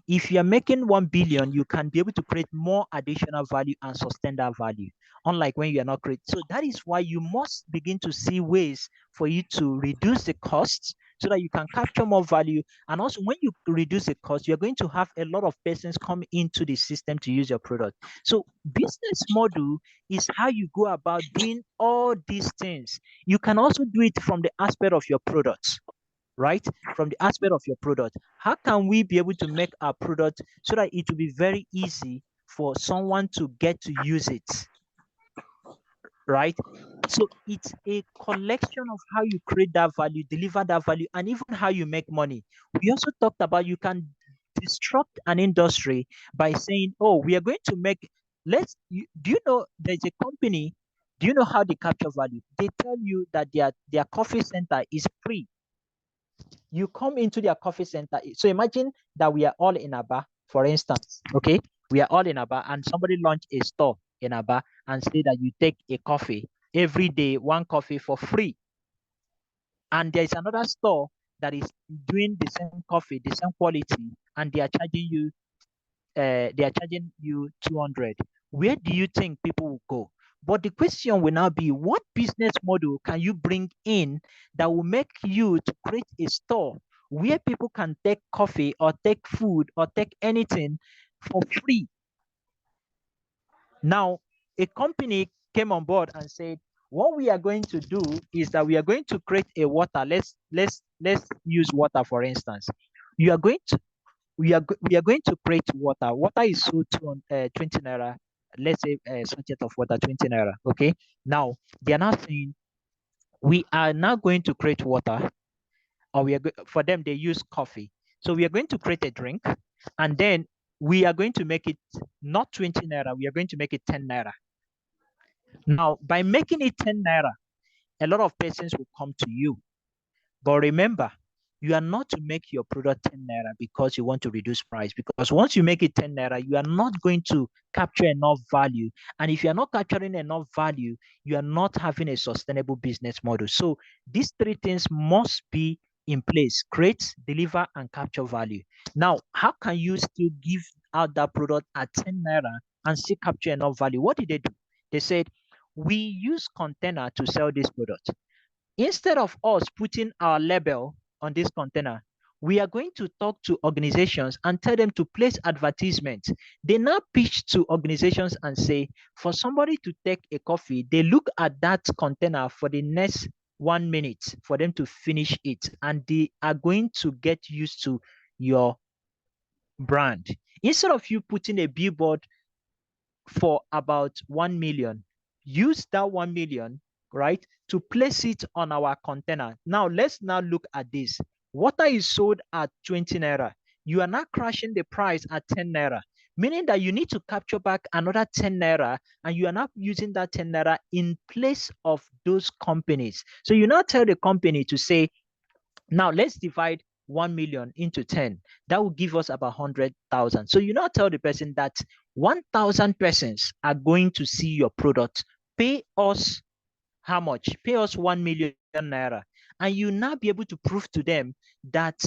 If you're making 1 billion, you can be able to create more additional value and sustain that value, unlike when you're not creating. So that is why you must begin to see ways for you to reduce the costs so that you can capture more value. And also, when you reduce the cost, you're going to have a lot of persons come into the system to use your product. So business model is how you go about doing all these things. You can also do it from the aspect of your products, right? From the aspect of your product. How can we be able to make our product so that it will be very easy for someone to get to use it, right? So it's a collection of how you create that value, deliver that value, and even how you make money. We also talked about you can disrupt an industry by saying, oh, we are going to make, do you know there's a company, do you know how they capture value? They tell you that their coffee center is free. You come into their coffee center. So imagine that we are all in a bar, for instance, okay? We are all in a bar and somebody launch a store in a bar and say that you take a coffee every day, one coffee for free. And there's another store that is doing the same coffee, the same quality, and they are charging you 200. Where do you think people will go? But the question will now be, what business model can you bring in that will make you to create a store where people can take coffee or take food or take anything for free? Now, a company came on board and said, what we are going to do is that we are going to create a water. Let's use water, for instance. You are going to we are going to create water. Water is sold to 20 naira. Let's say a sachet of water, 20 naira. Okay. Now they are now saying we are now going to create water, or for them, they use coffee. So we are going to create a drink, and then we are going to make it not 20 naira, we are going to make it 10 naira. Now, by making it 10 naira, a lot of persons will come to you. But remember, you are not to make your product 10 naira because you want to reduce price. Because once you make it 10 naira, you are not going to capture enough value. And if you are not capturing enough value, you are not having a sustainable business model. So these three things must be in place: create, deliver, and capture value. Now, how can you still give out that product at 10 naira and still capture enough value? What did they do? They said, we use container to sell this product. Instead of us putting our label on this container, we are going to talk to organizations and tell them to place advertisements. They now pitch to organizations and say, for somebody to take a coffee, they look at that container for the next 1 minute for them to finish it, and they are going to get used to your brand. Instead of you putting a billboard for about 1 million, use that 1 million, right, to place it on our container. Now, let's now look at this. Water is sold at 20 naira. You are now crashing the price at 10 naira, meaning that you need to capture back another 10 naira, and you are not using that 10 naira in place of those companies. So you now tell the company to say, now let's divide 1 million into 10. That will give us about 100,000. So you now tell the person that 1,000 persons are going to see your product. Pay us how much? Pay us 1 million naira. And you now be able to prove to them that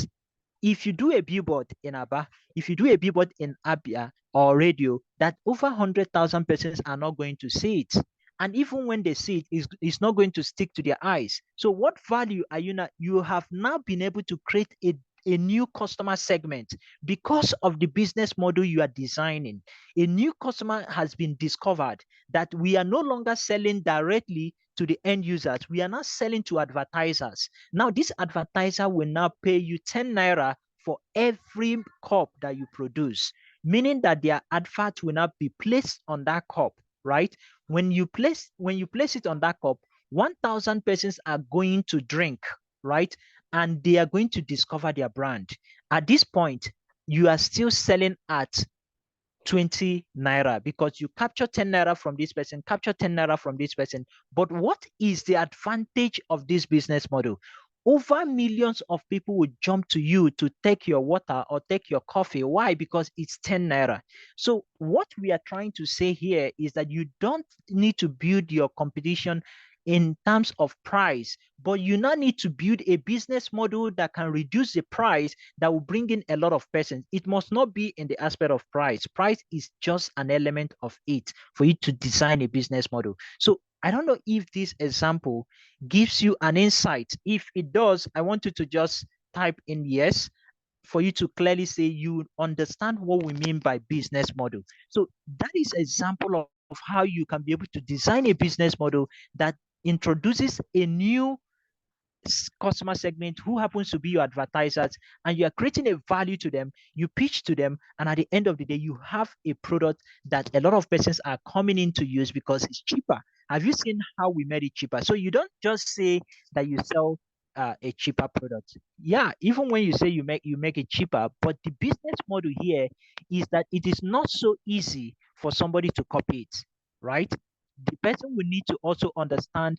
if you do a billboard in Aba, if you do a billboard in Abia or radio, that over 100,000 persons are not going to see it. And even when they see it, it's not going to stick to their eyes. So what value are you now? You have now been able to create a new customer segment because of the business model you are designing. A new customer has been discovered, that we are no longer selling directly to the end users. We are not selling to advertisers. Now, this advertiser will now pay you 10 naira for every cup that you produce, meaning that their advert will not be placed on that cup, right? When you place it on that cup, 1,000 persons are going to drink, right? And they are going to discover their brand. At this point, you are still selling at 20 naira because you capture 10 naira from this person, capture 10 naira from this person. But what is the advantage of this business model? Over millions of people would jump to you to take your water or take your coffee. Why? Because it's 10 naira. So what we are trying to say here is that you don't need to build your competition in terms of price, but you now need to build a business model that can reduce the price, that will bring in a lot of persons. It must not be in the aspect of price. Price is just an element of it for you to design a business model. So I don't know if this example gives you an insight. If it does, I want you to just type in yes, for you to clearly say you understand what we mean by business model. So that is an example of how you can be able to design a business model that introduces a new customer segment who happens to be your advertisers, and you are creating a value to them, you pitch to them, and at the end of the day, you have a product that a lot of persons are coming in to use because it's cheaper. Have you seen how we made it cheaper? So you don't just say that you sell a cheaper product. Yeah, even when you say you make it cheaper, but the business model here is that it is not so easy for somebody to copy it, right? The person will need to also understand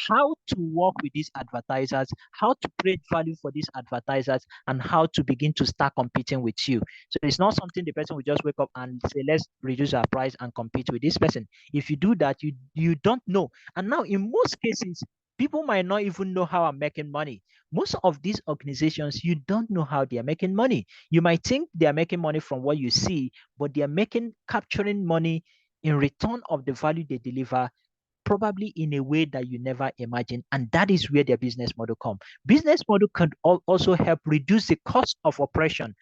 how to work with these advertisers, how to create value for these advertisers, and how to begin to start competing with you. So it's not something the person will just wake up and say, let's reduce our price and compete with this person. If you do that, you don't know. And now in most cases, people might not even know how I'm making money. Most of these organizations, you don't know how they are making money. You might think they are making money from what you see, but they are capturing money in return of the value they deliver, probably in a way that you never imagined. And that is where their business model come. Business model can also help reduce the cost of operation.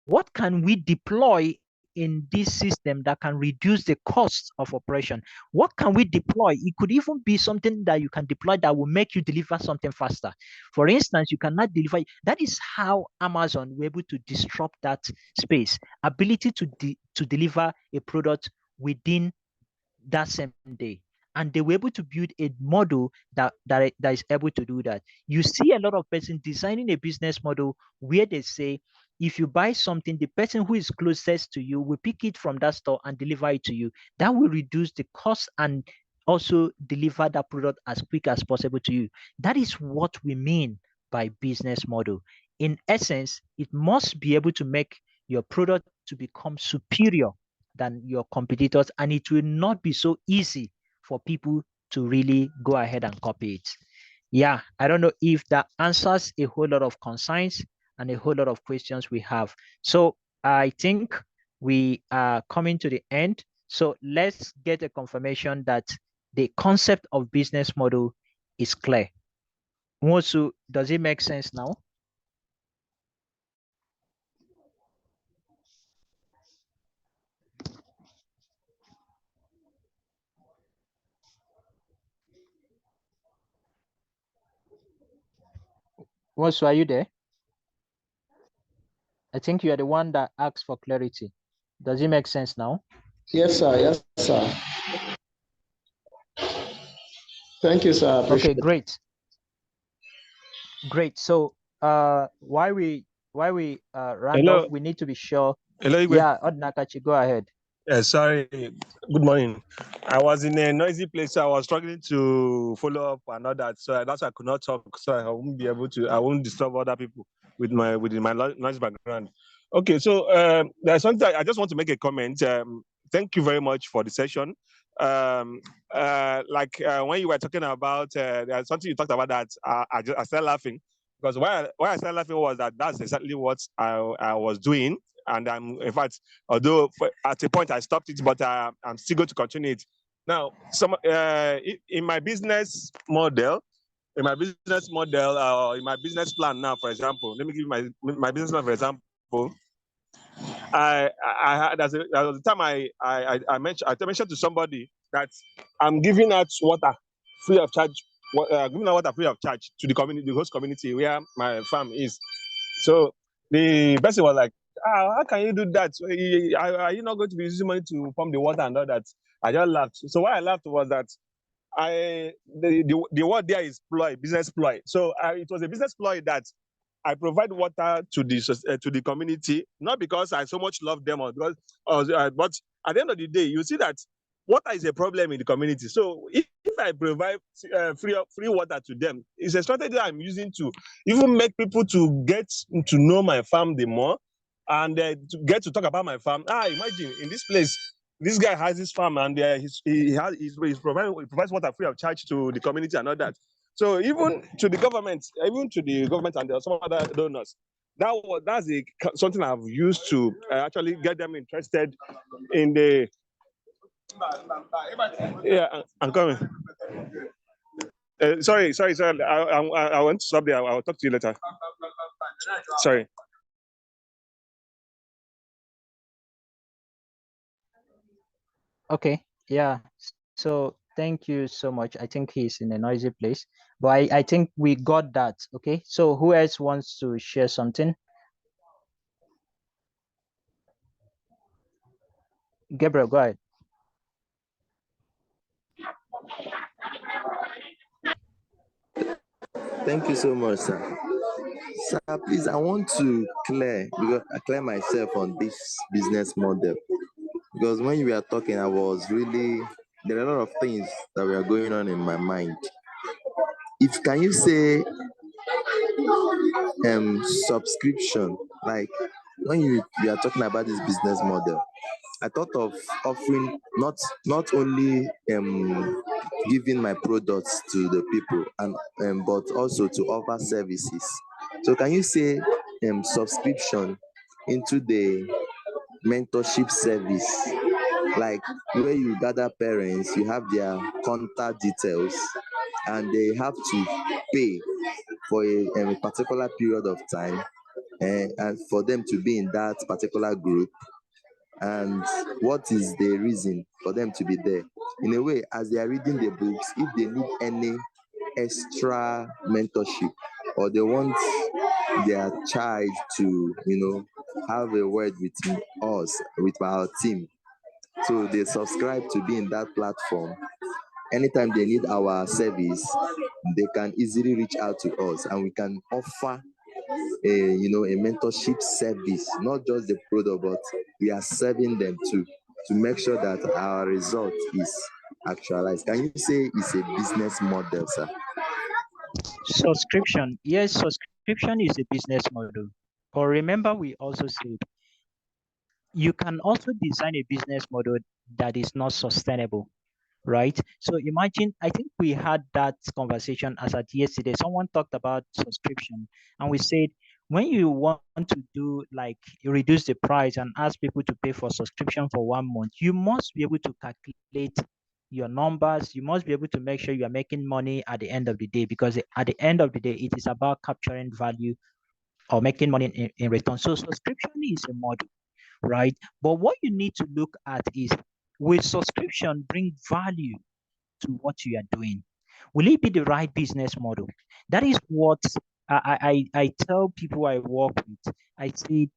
What can we deploy in this system that can reduce the cost of operation? What can we deploy? It could even be something that you can deploy that will make you deliver something faster. For instance, you cannot deliver. That is how Amazon were able to disrupt that space. Ability to deliver a product within that same day. And they were able to build a model that is able to do that. You see a lot of person designing a business model where they say, if you buy something, the person who is closest to you will pick it from that store and deliver it to you. That will reduce the cost and also deliver that product as quick as possible to you. That is what we mean by business model. In essence, it must be able to make your product to become superior than your competitors, and it will not be so easy for people to really go ahead and copy it. Yeah, I don't know if that answers a whole lot of concerns and a whole lot of questions we have. So I think we are coming to the end. So let's get a confirmation that the concept of business model is clear. Mosu, does it make sense now? Mosu, are you there? I think you are the one that asked for clarity. Does it make sense now? Yes, sir. Yes, sir. Thank you, sir. Okay, great. Great. So why we round off, we need to be sure. Hello, Igwe. Yeah, Odnakachi, go ahead. Sorry. Good morning. I was in a noisy place, so I was struggling to follow up and all that. So that's why I could not talk. So I won't be able to. I won't disturb other people with my noise background. Okay, so there's something I just want to make a comment. Thank you very much for the session. When you were talking about there's something you talked about that I started laughing because why I started laughing was that's exactly what I was doing. And in fact, although at a point I stopped it, but I'm still going to continue it. Now, in my business model, in my business plan now, for example, let me give you my business plan, for example. There was a time I mentioned to somebody that I'm giving out water free of charge, giving out water free of charge to the community, the host community where my farm is. So the person was like, how can you do that? Are you not going to be using money to pump the water and all that? I just laughed. So why I laughed was that the word there is ploy, business ploy. So it was a business ploy that I provide water to the community, not because I so much love them, but at the end of the day, you see that water is a problem in the community. So if I provide free water to them, it's a strategy I'm using to even make people to get to know my farm the more and to get to talk about my farm. Imagine in this place, this guy has his farm and he provides water free of charge to the community and all that. So even to the government and some other donors, that's something I've used to actually get them interested in the. Yeah, I'm coming. Sorry. I want to stop there. I'll talk to you later. Sorry. Okay. Yeah. So thank you so much. I think he's in a noisy place, but I think we got that. Okay. So who else wants to share something? Gabriel, go ahead. Thank you so much, sir. Sir, please, I want to clear myself on this business model. Because when you were talking, there are a lot of things that were going on in my mind. Can you say subscription, like when you are talking about this business model, I thought of offering not only giving my products to the people and but also to offer services. So can you say subscription into the mentorship service, like where you gather parents, you have their contact details, and they have to pay for a particular period of time, and for them to be in that particular group, and what is the reason for them to be there. In a way, as they are reading the books, if they need any extra mentorship or they want their child to, have a word with us, with our team, so they subscribe to be in that platform, anytime they need our service, they can easily reach out to us, and we can offer a mentorship service, not just the product, but we are serving them too, to make sure that our result is actualized. Can you say it's a business model, sir? Subscription. Yes, subscription is a business model. But remember, we also said you can also design a business model that is not sustainable, right? So imagine, I think we had that conversation as at yesterday. Someone talked about subscription, and we said when you want to do like reduce the price and ask people to pay for subscription for 1 month, you must be able to calculate your numbers. You must be able to make sure you are making money at the end of the day, because at the end of the day, it is about capturing value or making money in return. So subscription is a model, right? But what you need to look at is, will subscription bring value to what you are doing? Will it be the right business model? That is what I tell people I work with. I say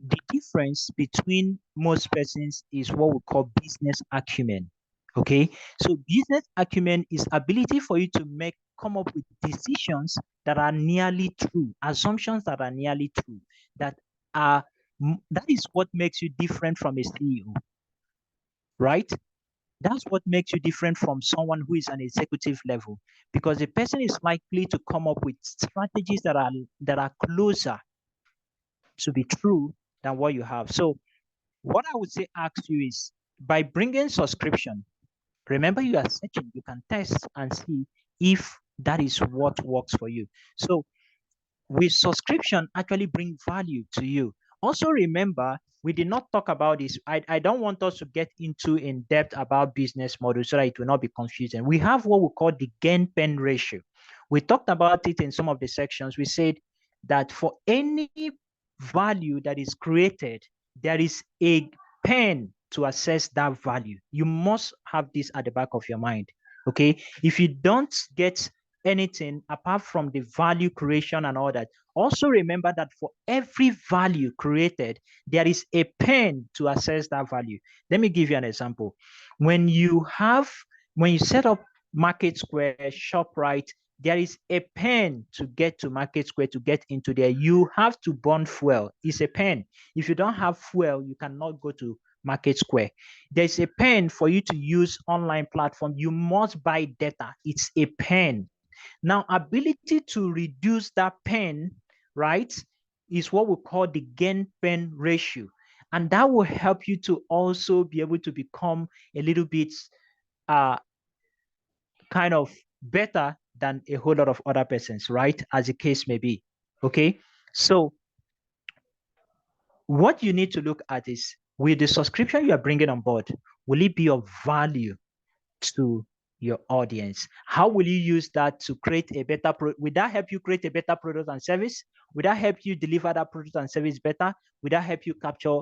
the difference between most persons is what we call business acumen. Okay, so business acumen is ability for you to come up with decisions that are nearly true, assumptions that are nearly true, that are that is what makes you different from a CEO, right? That's what makes you different from someone who is an executive level, because the person is likely to come up with strategies that are closer to be true than what you have. So what I would say ask you is, by bringing subscription, remember you are searching, you can test and see if that is what works for you. So will subscription actually bring value to you? Also remember, we did not talk about this. I don't want us to get into in depth about business models so that it will not be confusing. We have what we call the gain-pain ratio. We talked about it in some of the sections. We said that for any value that is created, there is a pain to assess that value. You must have this at the back of your mind. Okay, if you don't get anything apart from the value creation and all that, also remember that for every value created, there is a pain to assess that value. Let me give you an example. When you set up Market Square, ShopRite, there is a pain to get to Market Square, to get into there. You have to burn fuel. It's a pain. If you don't have fuel, you cannot go to Market Square. There's a pain for you to use online platform. You must buy data. It's a pain. Now, ability to reduce that pain, right, is what we call the gain-pain ratio. And that will help you to also be able to become a little bit kind of better than a whole lot of other persons, right? As the case may be. Okay. So what you need to look at is, with the subscription you are bringing on board, will it be of value to your audience? How will you use that to create a better product? Will that help you create a better product and service? Will that help you deliver that product and service better? Will that help you capture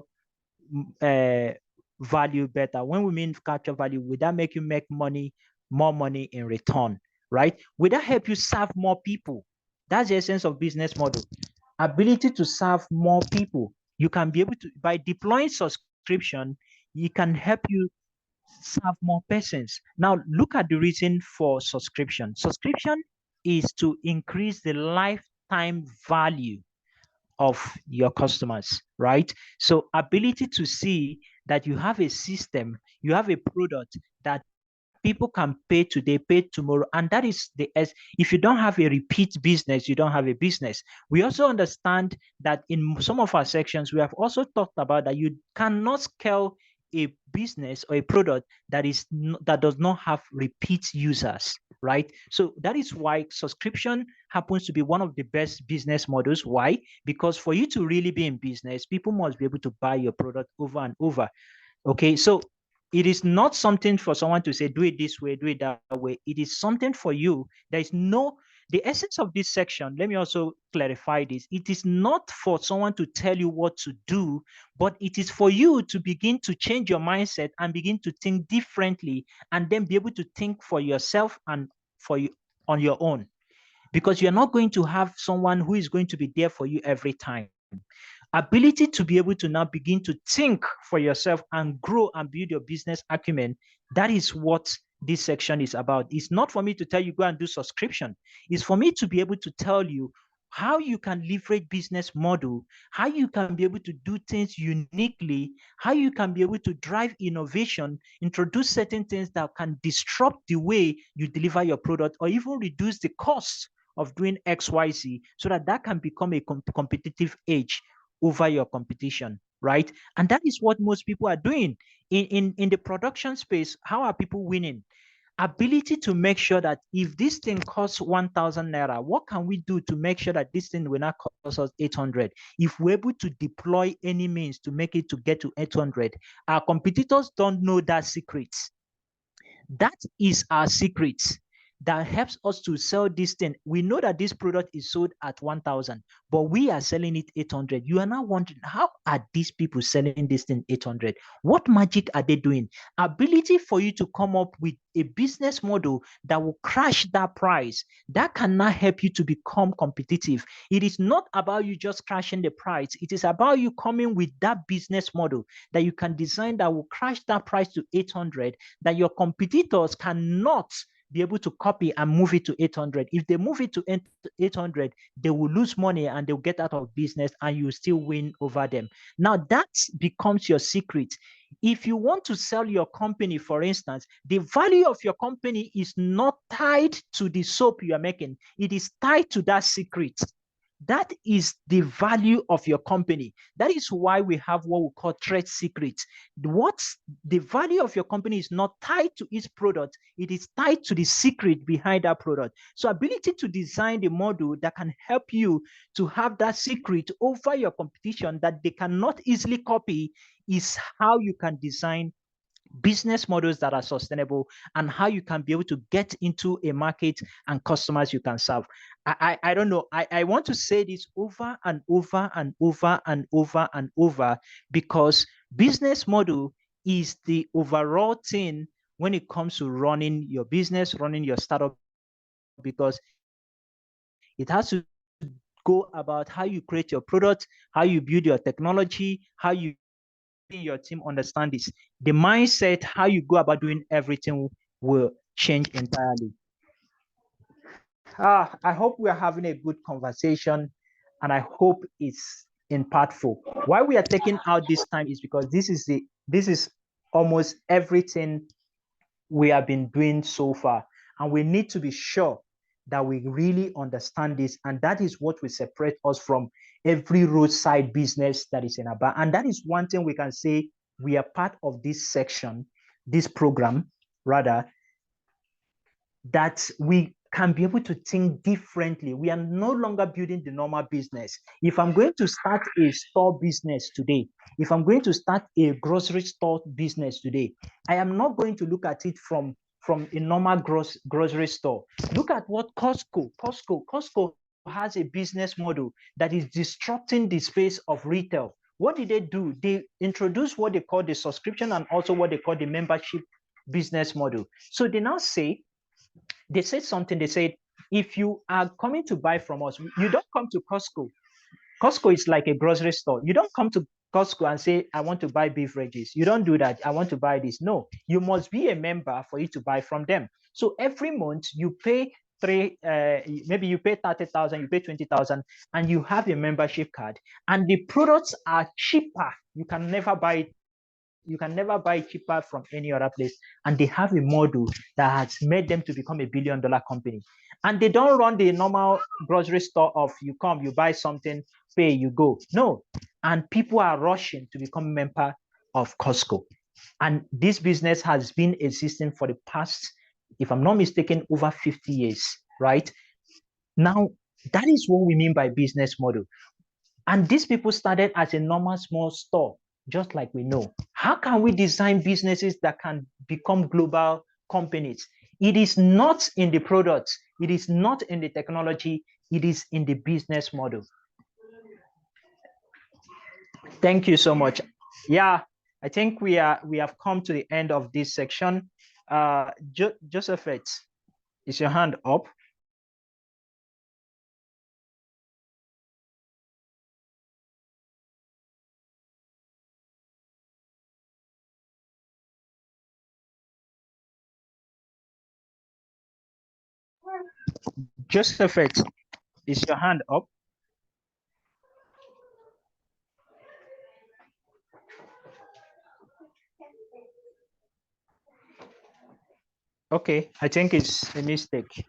value better? When we mean capture value, will that make you make money, more money in return, right? Will that help you serve more people? That's the essence of business model. Ability to serve more people. You can be able to, by deploying subscription, you can help you serve more persons. Now, look at the reason for subscription. Subscription is to increase the lifetime value of your customers, right? So ability to see that you have a system, you have a product that people can pay today, pay tomorrow. And that is if you don't have a repeat business, you don't have a business. We also understand that in some of our sections, we have also talked about that you cannot scale a business or a product that does not have repeat users, right? So that is why subscription happens to be one of the best business models. Why? Because for you to really be in business, people must be able to buy your product over and over. Okay, so it is not something for someone to say, do it this way, do it that way. It is something for you. There is no, the essence of this section, let me also clarify this. It is not for someone to tell you what to do, but it is for you to begin to change your mindset and begin to think differently, and then be able to think for yourself and for you on your own. Because you're not going to have someone who is going to be there for you every time. Ability to be able to now begin to think for yourself and grow and build your business acumen, that is what this section is about. It's not for me to tell you go and do subscription. It's for me to be able to tell you how you can leverage business model, how you can be able to do things uniquely, how you can be able to drive innovation, introduce certain things that can disrupt the way you deliver your product, or even reduce the cost of doing XYZ, so that that can become a competitive edge over your competition, right? And that is what most people are doing. In the production space, how are people winning? Ability to make sure that if this thing costs 1,000 naira, what can we do to make sure that this thing will not cost us 800? If we're able to deploy any means to make it to get to 800, our competitors don't know that secret. That is our secret that helps us to sell this thing. We know that this product is sold at 1,000, but we are selling it 800. You are now wondering, how are these people selling this thing 800? What magic are they doing? Ability for you to come up with a business model that will crash that price, that cannot help you to become competitive. It is not about you just crashing the price. It is about you coming with that business model that you can design that will crash that price to 800, that your competitors cannot be able to copy and move it to 800. If they move it to 800, they will lose money and they'll get out of business, and you still win over them. Now that becomes your secret. If you want to sell your company, for instance, the value of your company is not tied to the soap you are making. It is tied to that secret. That is the value of your company. That is why we have what we call trade secrets. What's the value of your company is not tied to its product. It is tied to the secret behind that product. So ability to design the model that can help you to have that secret over your competition that they cannot easily copy is how you can design business models that are sustainable, and how you can be able to get into a market and customers you can serve. I don't know. I want to say this over and over and over and over and over, because business model is the overall thing when it comes to running your business, running your startup, because it has to go about how you create your product, how you build your technology, how you your team understand this. The mindset, how you go about doing everything will change entirely. I hope we are having a good conversation, and I hope it's impactful. Why we are taking out this time is because this is almost everything we have been doing so far, and we need to be sure that we really understand this, and that is what will separate us from every roadside business that is in Aba. And that is one thing we can say: we are part of this section, this program, rather, that we can be able to think differently. We are no longer building the normal business. If I'm going to start a store business today, if I'm going to start a grocery store business today, I am not going to look at it from a normal grocery store. Look at what Costco has a business model that is disrupting the space of retail. What did they do? They introduced what they call the subscription, and also what they call the membership business model. So they now say, they said something. They said, if you are coming to buy from us, you don't come to Costco. Costco is like a grocery store. You don't come to Costco and say, I want to buy beverages. You don't do that. I want to buy this. No, you must be a member for you to buy from them. So every month you pay maybe you pay 30,000, you pay 20,000, and you have a membership card, and the products are cheaper. You can never buy it. You can never buy cheaper from any other place. And they have a model that has made them to become $1 billion company. And they don't run the normal grocery store of you come, you buy something, pay, you go. No. And people are rushing to become a member of Costco. And this business has been existing for the past, if I'm not mistaken, over 50 years, right? Now, that is what we mean by business model. And these people started as a normal small store, just like we know. How can we design businesses that can become global companies? It is not in the products, it is not in the technology, it is in the business model. Thank you so much. Yeah, I think we have come to the end of this section. Joseph, is your hand up? Joseph, is your hand up? Okay, I think it's a mistake.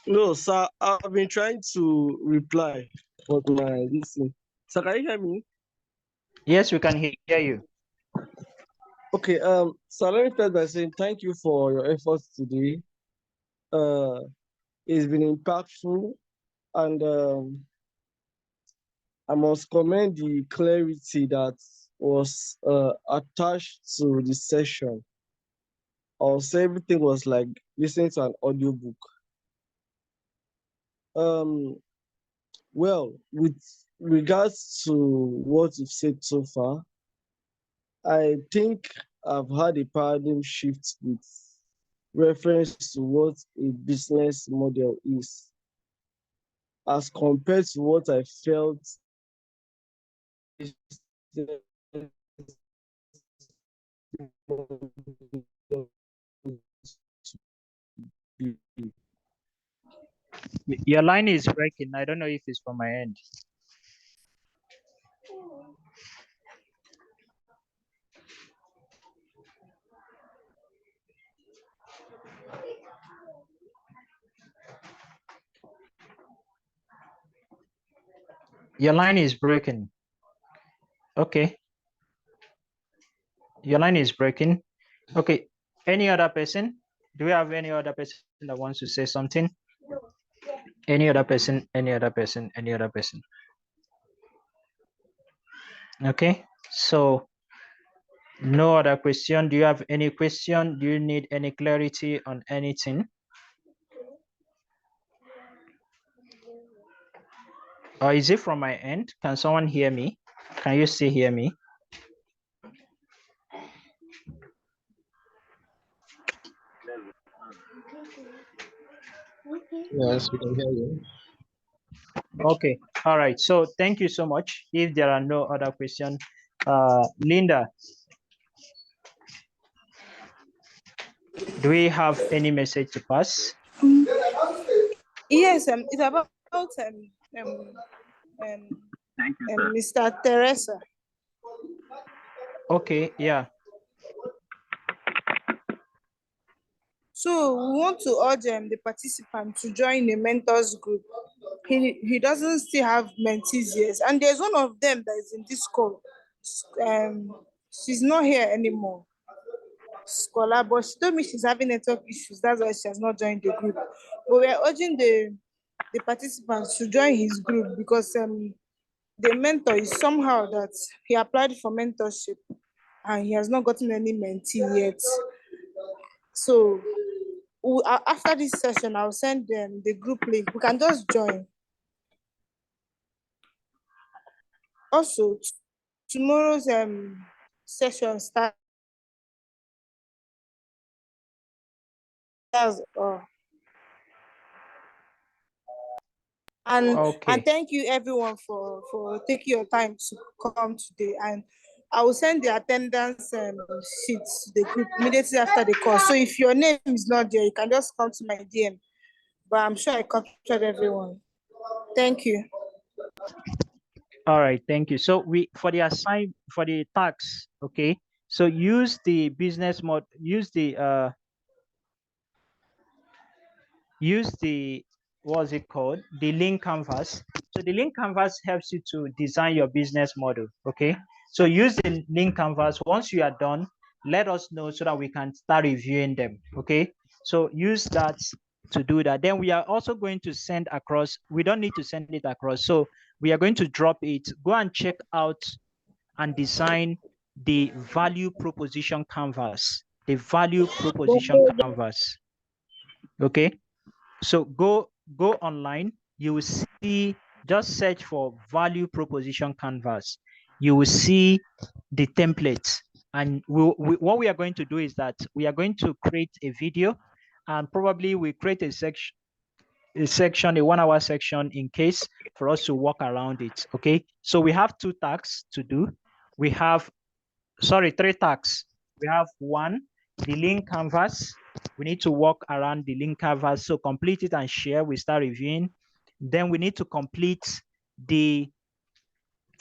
No, sir, I've been trying to reply, but my listen. Sir, can you hear me? Yes, we can hear you. Okay, so let me start by saying thank you for your efforts today. It's been impactful, and I must commend the clarity that was attached to the session. Also, everything was like listening to an audiobook. Well, with regards to what you've said so far, I think I've had a paradigm shift with reference to what a business model is, as compared to what I felt Your line is breaking. I don't know if it's from my end. Your line is breaking. Okay. Your line is breaking. Okay. Any other person? Do we have any other person that wants to say something? Any other person? Any other person? Any other person? Okay. So no other question. Do you have any question? Do you need any clarity on anything? Or is it from my end? Can someone hear me? Can you still hear me? Yes, we can hear you. Okay. All right. So thank you so much. If there are no other questions, Linda, do we have any message to pass? Yes, it's about Mr. Teresa. Okay. Yeah. So we want to urge the participant to join a mentors group. He doesn't still have mentees yet, and there's one of them that is in this call. She's not here anymore. Scholar, but she told me she's having network issues. That's why she has not joined the group. But we are urging the participants to join his group because the mentor is somehow that he applied for mentorship and he has not gotten any mentee yet. So after this session, I'll send them the group link. We can just join. Also, tomorrow's session starts. And thank you everyone for taking your time to come today. And I will send the attendance sheets to the group immediately after the call. So if your name is not there, you can just come to my DM. But I'm sure I captured everyone. Thank you. All right. Thank you. So for the tax, okay. So use the business mode. Use the what's it called? The link canvas. So the link canvas helps you to design your business model. Okay. So use the link canvas. Once you are done, let us know so that we can start reviewing them. Okay. So use that to do that. Then we are also going to send across. We don't need to send it across. So we are going to drop it. Go and check out and design the value proposition canvas. The value proposition canvas. Okay. So go online. You will see, just search for value proposition canvas. You will see the templates. And what we are going to do is that we are going to create a video, and probably we create a 1-hour section in case for us to walk around it. Okay. So we have 2 tasks to do. We have, 3 tasks. We have 1, the link canvas. We need to walk around the link canvas. So complete it and share. We start reviewing. Then we need to complete the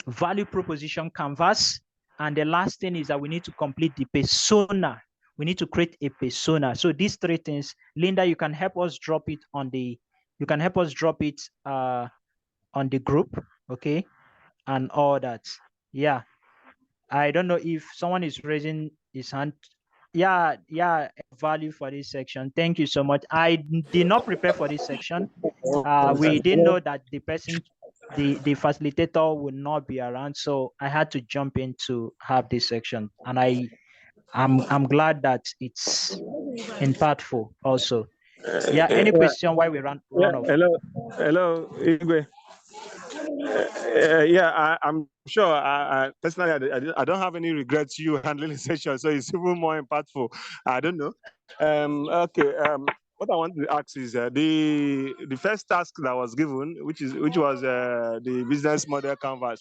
value proposition canvas. And the last thing is that we need to complete the persona. We need to create a persona. So these three things, Linda, you can help us drop it on the, on the group, okay? And all that. Yeah. I don't know if someone is raising his hand. Yeah, value for this section. Thank you so much. I did not prepare for this section. We didn't know that the person, the facilitator will not be around, so I had to jump in to have this section, and I'm glad that it's impactful also. Yeah, any question while we run off? Hello, Igwe. I'm sure. Personally, I don't have any regrets you handling the session, so it's even more impactful. I don't know. Okay. What I want to ask is the first task that was given, which was the business model canvas.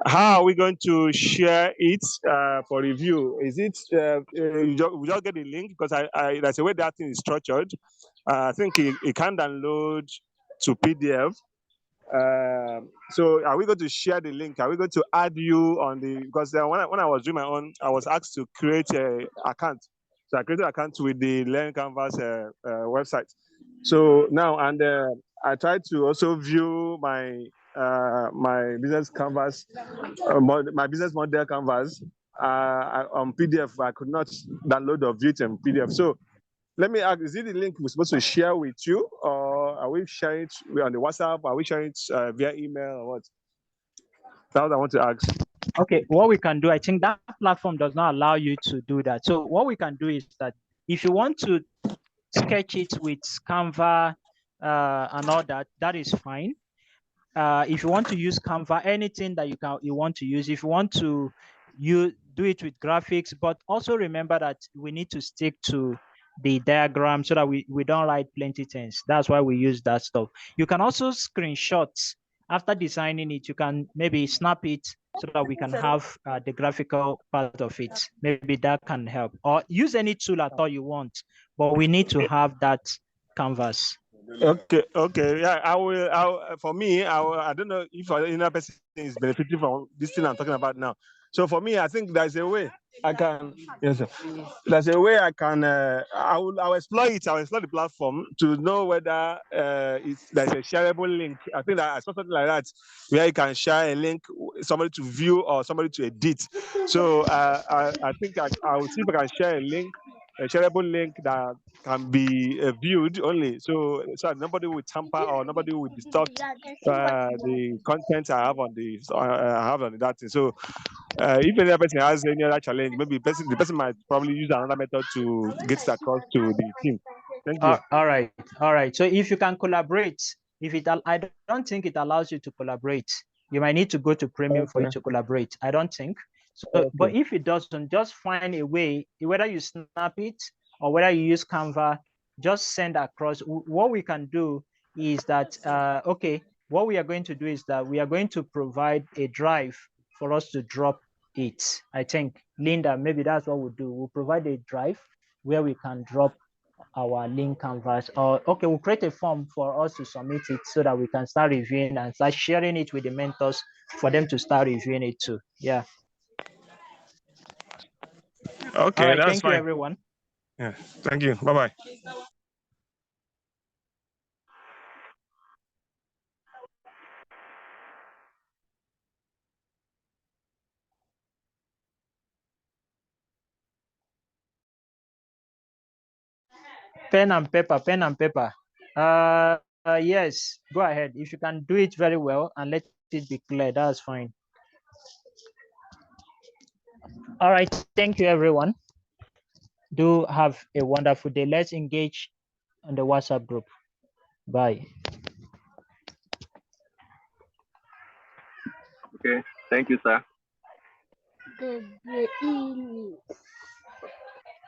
How are we going to share it for review? Is it we just get the link, because I that's the way that thing is structured. I think it can download to PDF. So are we going to share the link? Are we going to add you on the, because when I was doing my own, I was asked to create an account. So I created an account with the Learn Canvas website. So now, and I tried to also view my my business canvas, my business model canvas on PDF. I could not download or view it in PDF. So let me ask, is it the link we're supposed to share with you, or are we sharing it on the WhatsApp? Are we sharing it via email, or what? That's what I want to ask. Okay, what we can do, I think that platform does not allow you to do that. So what we can do is that if you want to sketch it with Canva and all that, that is fine. If you want to use Canva, anything that you want to use, if you want to do it with graphics, but also remember that we need to stick to the diagram so that we don't write plenty things. That's why we use that stuff. You can also screenshot after designing it. You can maybe snap it so that we can have the graphical part of it. Maybe that can help, or use any tool at all you want, but we need to have that canvas. Okay, yeah, for me, I don't know if another person is benefiting from this thing I'm talking about now. So for me, I think there's a way I can, yes, sir. There's a way I can, I'll explore it. I'll explore the platform to know whether there's a shareable link. I think that I saw something like that, where you can share a link, somebody to view or somebody to edit. So I think I will see if I can share a link, a shareable link that can be viewed only, so nobody will tamper or nobody will distort the content I have on that thing. So if any other person has any other challenge, maybe the person might probably use another method to get it across to the team. Thank you. All right. So if you can collaborate, I don't think it allows you to collaborate. You might need to go to premium for you to collaborate. I don't think. So, but if it doesn't, just find a way, whether you snap it or whether you use Canva, just send across. What we can do is that, what we are going to do is that we are going to provide a drive for us to drop it. I think, Linda, maybe that's what we'll do. We'll provide a drive where we can drop our link canvas, or we'll create a form for us to submit it so that we can start reviewing and start sharing it with the mentors for them to start reviewing it too. Yeah. Okay, all right, that's thank fine. you, everyone. Yeah, thank you. Bye-bye. Pen and paper. Yes, go ahead. If you can do it very well and let it be clear, that's fine. All right, thank you, everyone. Do have a wonderful day. Let's engage on the WhatsApp group. Bye. Okay, thank you, sir. Good evening.